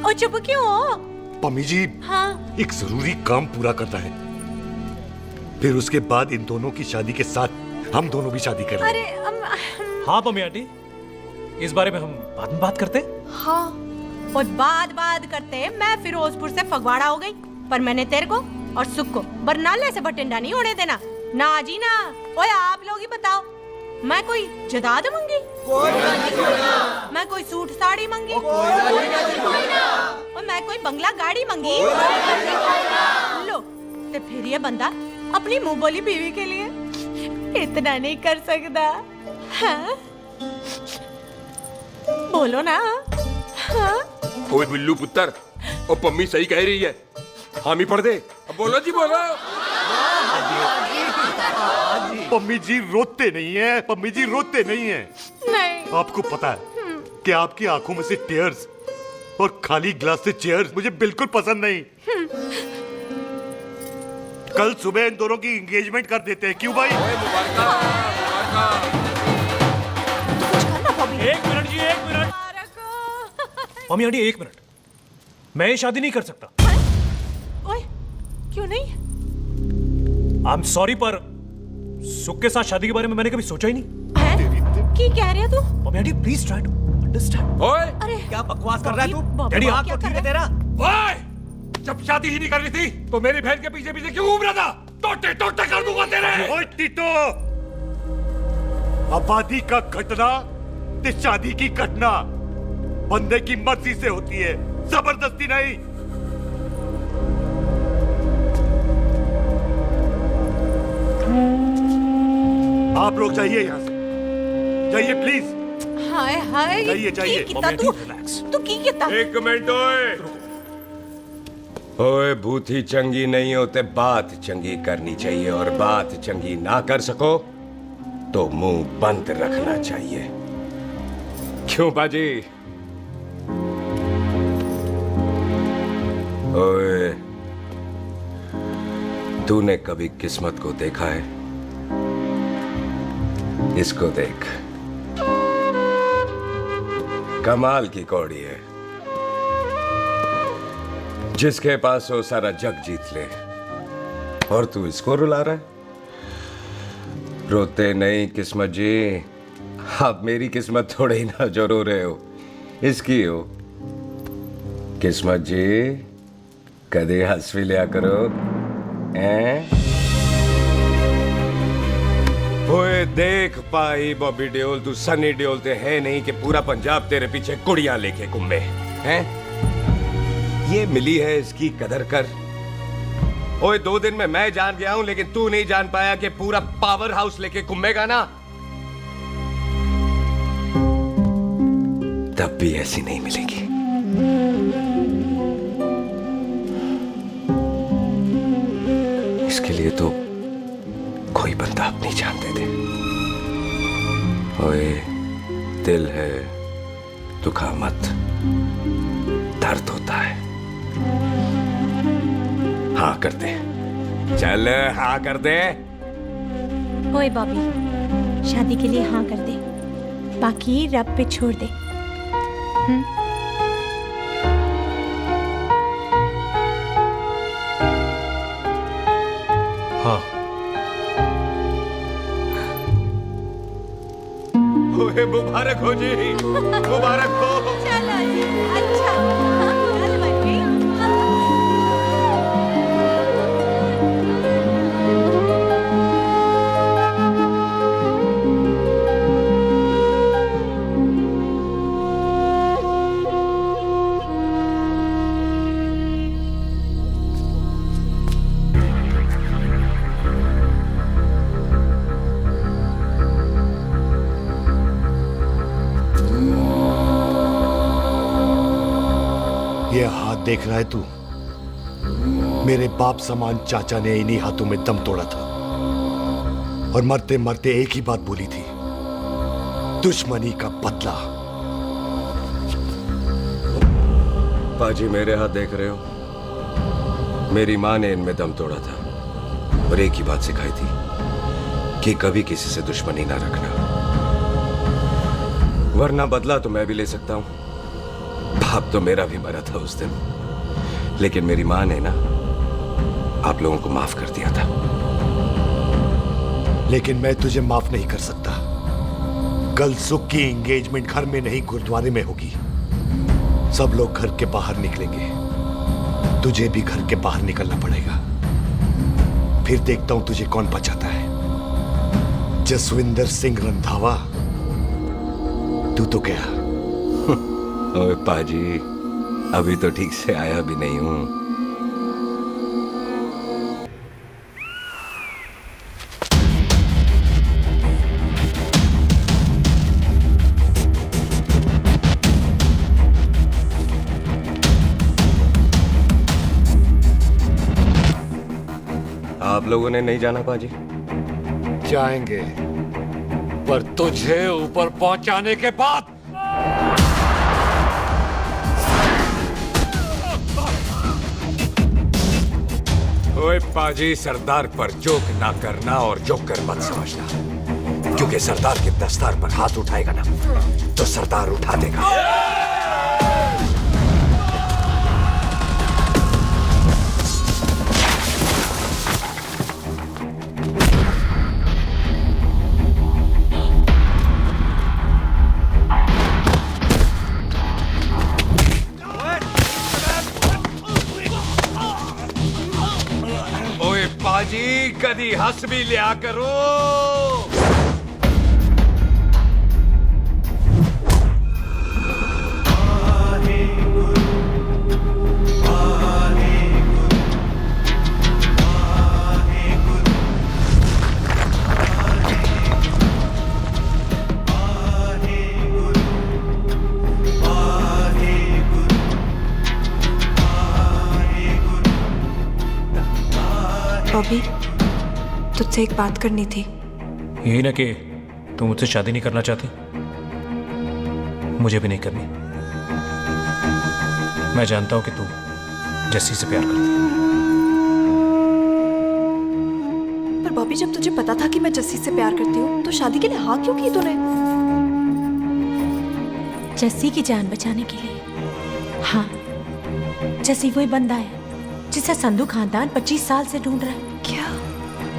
ओ चुप क्यों हो? पम्मी जी, हाँ एक जरूरी काम पूरा करना है, फिर उसके बाद इन दोनों की शादी के साथ हम दोनों भी शादी करेंगे। अरे हाँ पम्मी आंटी, इस बारे में हम बाद में बात करते। हाँ और बात करते मैं फिरोजपुर से फगवाड़ा हो गई, पर मैंने तेरे को और सुख को बरनाले से बठिंडा नहीं होने देना। ना जी ना। ओए आप लोग ही बताओ, मैं कोई जदाद मंगी? मैं कोई सूट साड़ी मंगी? और मैं कोई बंगला गाड़ी मंगी? लो तो फिर ये बंदा अपनी मुंह बोली बीवी के लिए इतना नहीं कर सकता, हाँ? बोलो ना। हाँ? ओए बिल्लू पुत्र, ओ पम्मी सही कह रही है, हामी पढ़ दे। अब बोलो जी, बोलो। पम्मी जी रोते नहीं है, पम्मी जी रोते नहीं है। नहीं। आपको पता है कि आपकी आंखों में से टीयर्स और खाली ग्लास से चेयर्स मुझे बिल्कुल पसंद नहीं। कल सुबह इन दोनों की एंगेजमेंट कर देते हैं, क्यों भाई? एक मिनट जी, एक मिनट। मम्मी आंटी एक मिनट, मैं ये शादी नहीं कर सकता। ओए क्यों नहीं? आई एम सॉरी, पर सुख के साथ शादी के बारे में मैंने कभी सोचा ही नहीं। की कह रहे हो तू? Mummy aunty please try to understand. ओए अरे क्या बकवास कर रहा है तू? बॉबी, डैडी क्या आंख तो कर ठीक है रहा तेरा? ओए, जब शादी ही नहीं करनी थी तो मेरी बहन के पीछे पीछे क्यों घूम रहा था? टोटे टोटे कर दूंगा तेरे। ओए टीटो, आबादी का घटना ते शादी की घटना बंदे की मर्जी से होती है, जबरदस्ती नहीं। आप लोग जाइए यहाँ से, जाइए प्लीज। हाय हाय, जाइए, जाइए। की कितना तू की कितना? एक मिनट ओए। ओए भूथी चंगी नहीं होते, बात चंगी करनी चाहिए, और बात चंगी ना कर सको तो मुंह बंद रखना चाहिए। क्यों बाजी? ओए, तूने कभी किस्मत को देखा है? इसको देख, कमाल की कौड़ी है, जिसके पास हो सारा जग जीत ले, और तू इसको रुला रहा है? रोते नहीं किस्मत जी, आप मेरी किस्मत थोड़े ही ना जो रो रहे हो, इसकी हो। किस्मत जी कदे हंस भी लिया करो, हैं? ओए देख पाई बॉबी देओल, तू सनी देओल ते है नहीं कि पूरा पंजाब तेरे पीछे कुड़ियां लेके घूमे, हैं? ये मिली है, इसकी कदर कर। ओए 2 दिन में मैं जान गया हूं, लेकिन तू नहीं जान पाया कि पूरा पावर हाउस लेके घूमेगा ना, तब भी ऐसी नहीं मिलेगी। इसके लिए तो कोई बंदा अपनी जान दे दे। ओए दिल है, दुखा मत, दर्द होता है। हाँ कर दे, चल हाँ कर दे। ओए बॉबी, शादी के लिए हाँ कर दे, बाकी रब पे छोड़ दे। हाँ। ओए मुबारक हो जी, मुबारक हो। चलो जी, अच्छा। चल बच्ची। ये हाथ देख रहा है तू? मेरे बाप समान चाचा ने इन्हीं हाथों में दम तोड़ा था और मरते मरते एक ही बात बोली थी, दुश्मनी का बदला। पाजी मेरे हाथ देख रहे हो? मेरी माँ ने इनमें दम तोड़ा था और एक ही बात सिखाई थी कि कभी किसी से दुश्मनी ना रखना, वरना बदला तो मैं भी ले सकता हूं। बाप तो मेरा भी मरा था उस दिन, लेकिन मेरी माँ ने ना आप लोगों को माफ कर दिया था। लेकिन मैं तुझे माफ नहीं कर सकता। कल सुख की एंगेजमेंट घर में नहीं गुरुद्वारे में होगी। सब लोग घर के बाहर निकलेंगे, तुझे भी घर के बाहर निकलना पड़ेगा। फिर देखता हूं तुझे कौन बचाता है। जसविंदर सिंह रंधावा, तू तो क्या? ओए पाजी, अभी तो ठीक से आया भी नहीं हूं। आप लोगों ने नहीं जाना पाजी? जाएंगे, पर तुझे ऊपर पहुंचाने के बाद। ओए पाजी, सरदार पर जोक ना करना और जोकर मत समझना, क्योंकि सरदार के दस्तार पर हाथ उठाएगा ना तो सरदार उठा देगा। पाजी, कदी हंस भी लिया करो। बॉबी, तुझसे एक बात करनी थी। यही ना कि तुम मुझसे शादी नहीं करना चाहती? मुझे भी नहीं करनी। मैं जानता हूं कि तू जस्सी से प्यार करती है। पर बॉबी, जब तुझे पता था कि मैं जस्सी से प्यार करती हूँ तो शादी के लिए हाँ क्यों की तूने? जस्सी की जान बचाने के लिए। हाँ, जस्सी वही बंदा है जिसे संधू खानदान 25 साल से ढूंढ रहा है। क्या?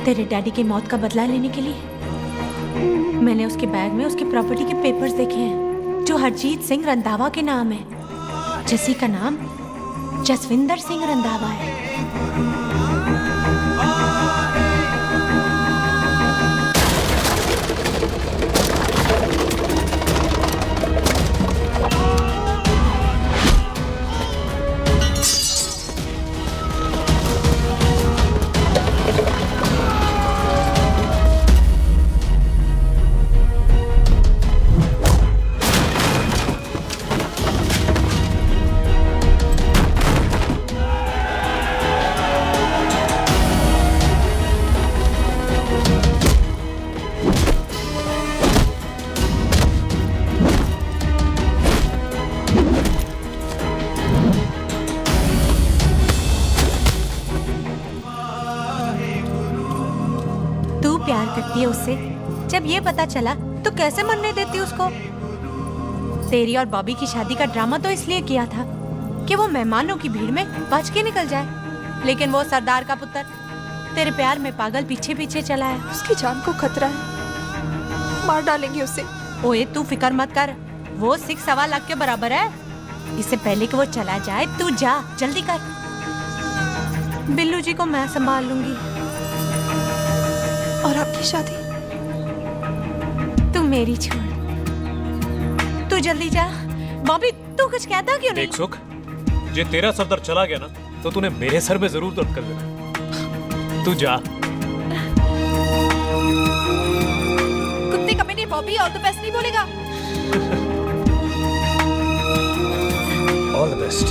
तेरे डैडी की मौत का बदला लेने के लिए। मैंने उसके बैग में उसकी प्रॉपर्टी के पेपर्स देखे हैं जो हरजीत सिंह रंधावा के नाम है। जस्सी का नाम जसविंदर सिंह रंधावा है। करती है उससे। जब ये पता चला तो कैसे मरने देती उसको? तेरी और बॉबी की शादी का ड्रामा तो इसलिए किया था कि वो मेहमानों की भीड़ में बच के निकल जाए, लेकिन वो सरदार का पुत्र तेरे प्यार में पागल पीछे पीछे चला है। उसकी जान को खतरा है, मार डालेंगे उसे। ओए तू फिक्र मत कर, वो 6.25 लाख के बराबर है। इससे पहले कि वो चला जाए तू जा, जल्दी कर। बिल्लू जी को मैं संभाल लूंगी। और आपकी शादी? तू मेरी छोड़, तू जल्दी जा। बॉबी तू कुछ कहता क्यों नहीं? देख सुख, जे तेरा सरदार चला गया ना तो तूने मेरे सर में जरूर दर्द कर देना। तू जा। कुत्ते कमीने बॉबी, और तो बेस्ट नहीं बोलेगा। All the best.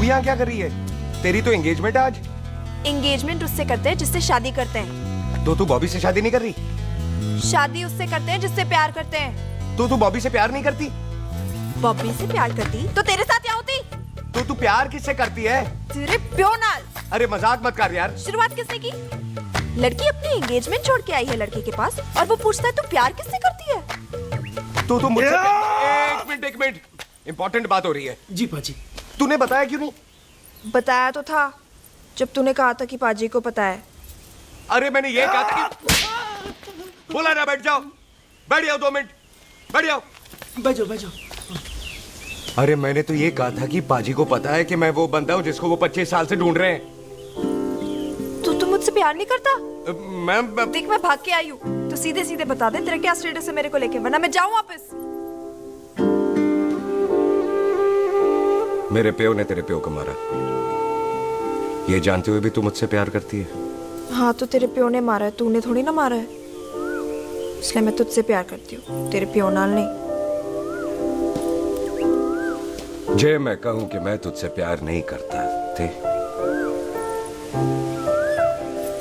तू यहाँ क्या कर रही है? तेरी तो एंगेजमेंट है आज। एंगेजमेंट उससे करते हैं जिससे शादी करते हैं। तो तू बॉबी से शादी नहीं कर रही? शादी उससे करते हैं जिससे प्यार करते हैं। तो तू बॉबी से प्यार नहीं करती? बॉबी से प्यार करती तो तेरे साथ क्या होती? तो तू प्यार किससे करती है? तेरे प्यो नाल। अरे मजाक मत कर यार। शुरुआत किसने की? लड़की अपनी एंगेजमेंट छोड़ के आई है लड़के के पास और वो पूछता है तू प्यार किससे करती है? तो मुझसे एक मिनट इंपॉर्टेंट बात हो रही है। जी पाजी। तूने बताया क्यों नहीं? बताया तो था जब तूने कहा था कि पाजी को पता है। अरे मैंने ये कहा था कि बोला ना बैठ जाओ 2 मिनट बैठ जाओ। बैठो बैठो। अरे मैंने तो ये कहा था कि पाजी को पता है कि मैं वो बंदा हूँ जिसको वो 25 साल से ढूंढ रहे हैं। तो तू मुझसे प्यार नहीं करता? मैं देख मैं भाग के आई हूँ तो सीधे सीधे बता दे तेरा क्या स्टेटस है मेरे को लेके, वरना मैं जाऊँ वापस। मेरे प्यो ने तेरे प्यो को मारा, ये जानते हुए भी तू मुझसे प्यार करती है? हाँ तो तेरे प्यो ने मारा है, तूने थोड़ी ना मारा है, इसलिए मैं तुझसे प्यार करती हूँ, तेरे प्यो नाल नहीं। जे मैं कहूं कि मैं तुझसे प्यार नहीं करता थे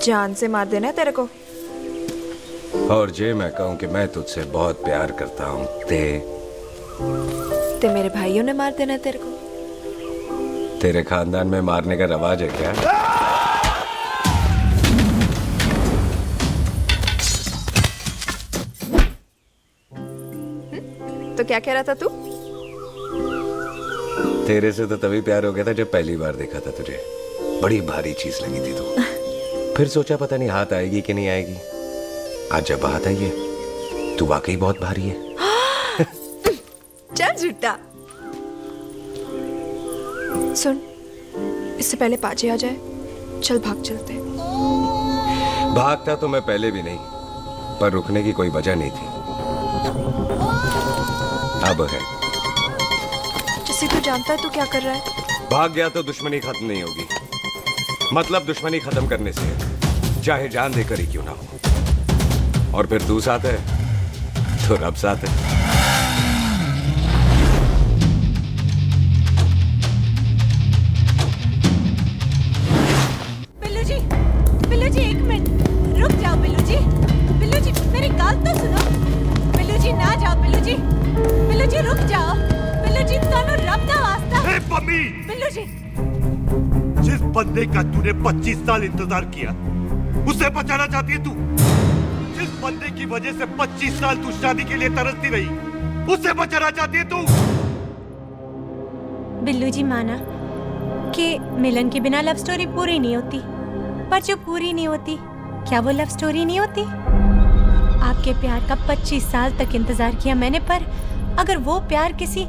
जान से मार देना है तेरे को। और जे मैं कहूं कि मैं तुझसे बहुत प्यार करता हूं ते मेरे भाइयों ने मार देना है तेरे को। तेरे खानदान में मारने का रवाज है क्या? तो क्या कह रहा था तू? तेरे से तो तभी प्यार हो गया था जब पहली बार देखा था तुझे, बड़ी भारी चीज लगी थी तू। फिर सोचा पता नहीं हाथ आएगी कि नहीं आएगी, आज जब हाथ आई है तू वाकई बहुत भारी है। चल झूठा। सुन, इससे पहले पाजी आ जाए, चल भाग चलते। भागता तो मैं पहले भी नहीं, पर रुकने की कोई वजह नहीं थी, अब है। जैसे तू जानता है तू क्या कर रहा है। भाग गया तो दुश्मनी खत्म नहीं होगी, मतलब दुश्मनी खत्म करने से चाहे जान देकर ही क्यों ना हो। और फिर तू साथ है तो रब साथ है। बिल्लू जी 1 मिनट रुक जाओ। बिल्लू जी मेरी बात तो सुनो। बिल्लू जी ना जाओ। बिल्लू जी रुक जाओ। बिल्लू जी दोनों रब दा वास्ता। ए पम्मी, बिल्लू जी जिस बंदे का तूने 25 साल इंतजार किया उसे बचाना चाहती है तू? जिस बंदे की वजह से 25 साल तू शादी के लिए तरसती रही उसे बचाना चाहती है तू? बिल्लू जी माना कि मिलन के बिना लव स्टोरी पूरी नहीं होती, पर जो पूरी नहीं होती क्या वो लव स्टोरी नहीं होती? आपके प्यार का 25 साल तक इंतजार किया मैंने, पर अगर वो प्यार किसी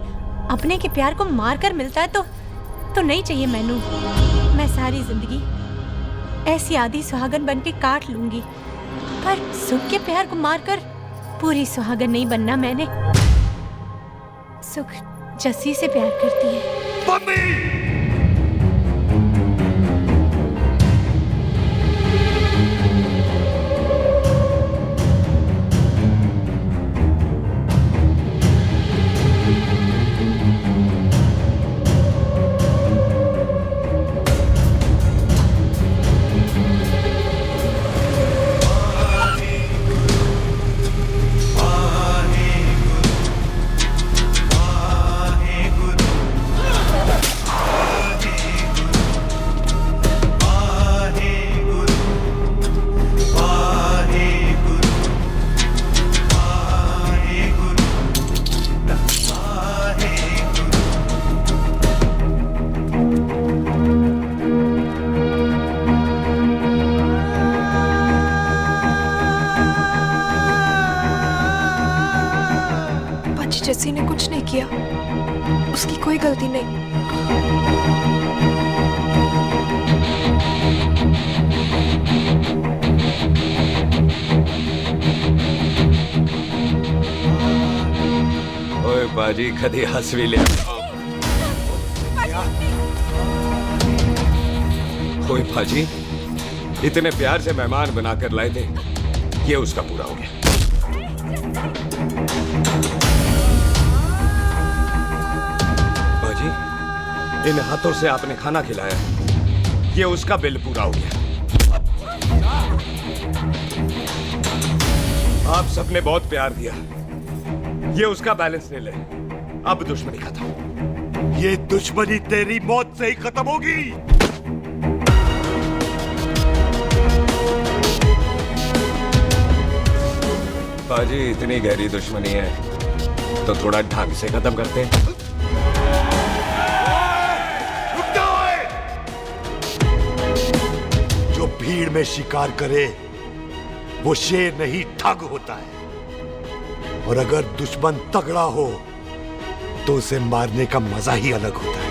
अपने के प्यार को मारकर मिलता है तो नहीं चाहिए मैनू। मैं सारी जिंदगी ऐसी आधी सुहागन बन के काट लूंगी, पर सुख के प्यार को मारकर पूरी सुहागन नहीं बनना मैंने। सुख जस्सी से प्यार करती है। जस्सी ने कुछ नहीं किया, उसकी कोई गलती नहीं। ओए बाजी कदी हंस भी लिया। ओए बाजी इतने प्यार से मेहमान बनाकर लाए थे, ये उसका पूरा हो गया। इन हाथों से आपने खाना खिलाया, ये उसका बिल पूरा हो गया। आप सबने बहुत प्यार दिया, ये उसका बैलेंस ले ले। अब दुश्मनी खत्म। ये दुश्मनी तेरी मौत से ही खत्म होगी। बाजी, इतनी गहरी दुश्मनी है तो थोड़ा ढंग से खत्म करते हैं। जो भीड़ में शिकार करे वो शेर नहीं ठग होता है, और अगर दुश्मन तगड़ा हो तो उसे मारने का मजा ही अलग होता है।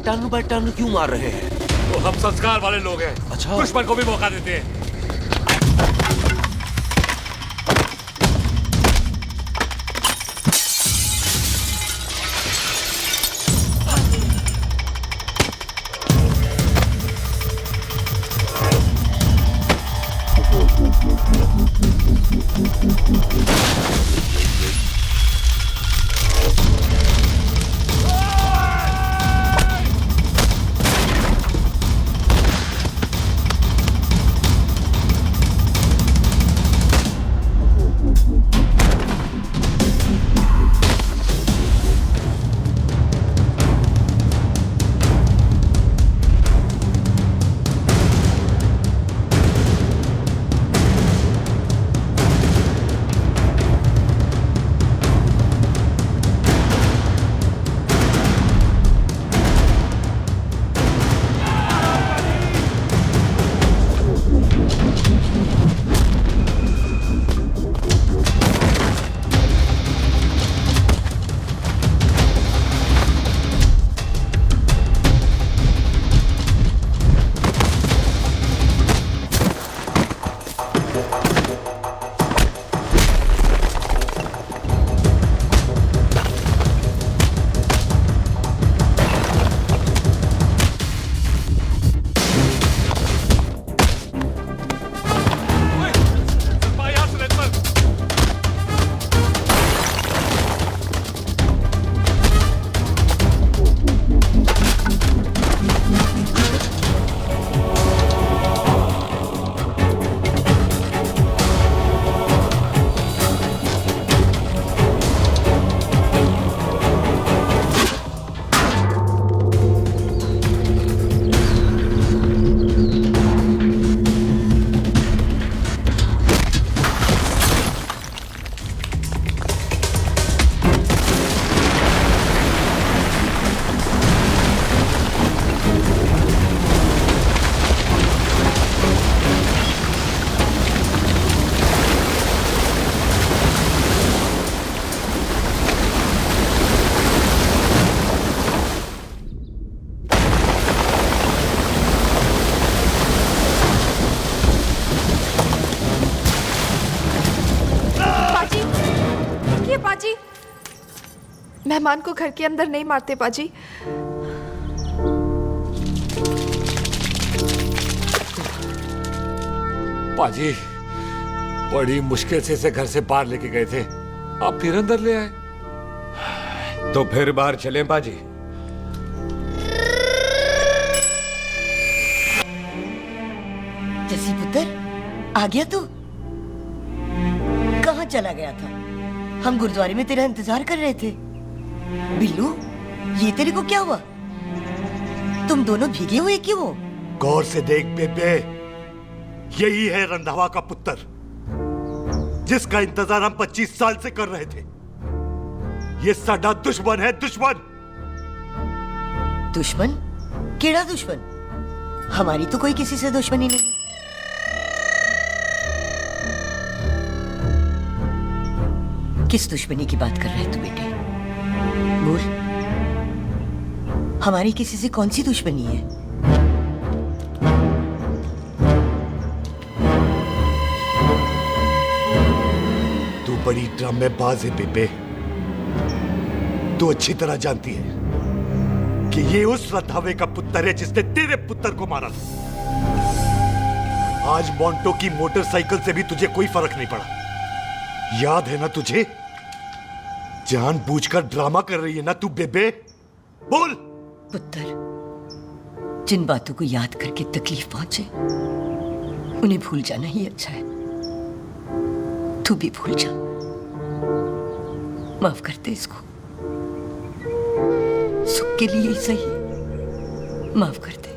टन बाय टन क्यों मार रहे हैं? तो हम संस्कार वाले लोग हैं। अच्छा। दुश्मन को भी मौका देते हैं। मेहमान को घर के अंदर नहीं मारते पाजी। पाजी, बड़ी मुश्किल से इसे घर से बाहर लेके गए थे, आप फिर अंदर ले आए। तो फिर बाहर चलें पाजी। जसी पुत्र, आ गया तू? कहाँ चला गया था? हम गुरुद्वारे में तेरा इंतजार कर रहे थे। बिल्लू, ये तेरे को क्या हुआ? तुम दोनों भीगे हुए क्यों हो? गौर से देख बेबे, यही है रंधावा का पुत्र, जिसका इंतजार हम 25 साल से कर रहे थे। ये साडा दुश्मन है, दुश्मन। दुश्मन? केड़ा दुश्मन? हमारी तो कोई किसी से दुश्मनी नहीं। किस दुश्मनी की बात कर रहे तू बेटे? बोल, हमारी किसी से कौन सी दुश्मनी है? तू बड़ी ड्रामेबाज है बेबे। तू अच्छी तरह जानती है कि ये उस रंधावे का पुत्र है जिसने तेरे पुत्र को मारा था। आज मोंटो की मोटरसाइकिल से भी तुझे कोई फर्क नहीं पड़ा। याद है ना तुझे? जानबूझकर ड्रामा कर रही है ना तू बेबे? बोल। पुत्र, जिन बातों को याद करके तकलीफ पहुंचे उन्हें भूल जाना ही अच्छा है। तू भी भूल जा। माफ कर दे इसको, सुख के लिए ही सही, माफ कर दे।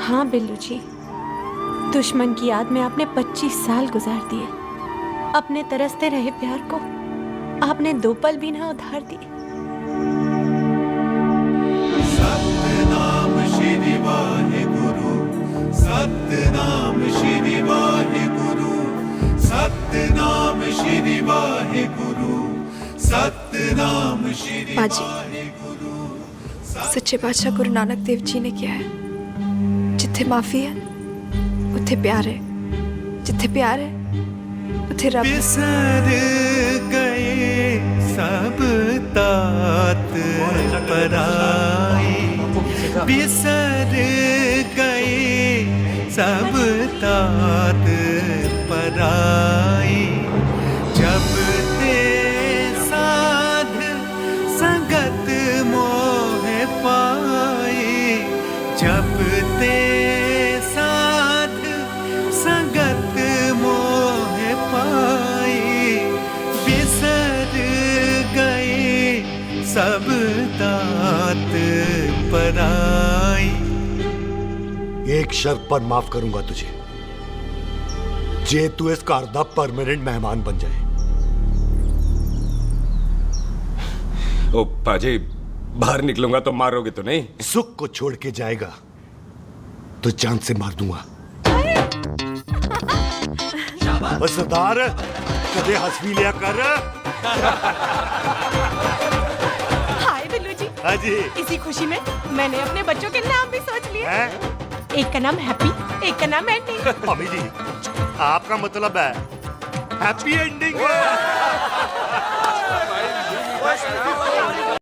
हाँ बिल्लू जी, दुश्मन की याद में आपने 25 साल गुजार दिए। अपने तरसते रहे प्यार को आपने 2 पल भी ना उधार दिए। सतनाम श्री वाहेगुरु, सतनाम श्री वाहेगुरु, सतनाम श्री वाहेगुरु, सतनाम श्री पाजी, सच्चे बादशाह गुरु नानक देव जी ने किया है, जिथे माफी है उथे प्यार है, जिथे प्यार है उथे रब। बिसर गए सब तात पराई, बिसर गए सब तात पराई। जब ते साध संगत मोह पाए, जब ते साध संगत मोह पाए, बिसर गए सब तात पराई। एक शर्त पर माफ करूंगा तुझे, जे तू इस घर दा परमानेंट मेहमान बन जाए। ओ पाजी, बाहर निकलूंगा तो मारोगे तो नहीं? सुख को छोड़ के जाएगा तो जान से मार दूंगा। बस सरदार, कदे हंस भी लिया कर। हाय बिल्लू जी। हाँ जी। इसी खुशी में मैंने अपने बच्चों के नाम भी सोच लिए। एक का नाम हैप्पी, एक का नाम एंडिंग। अभी जी, आपका मतलब है हैप्पी एंडिंग।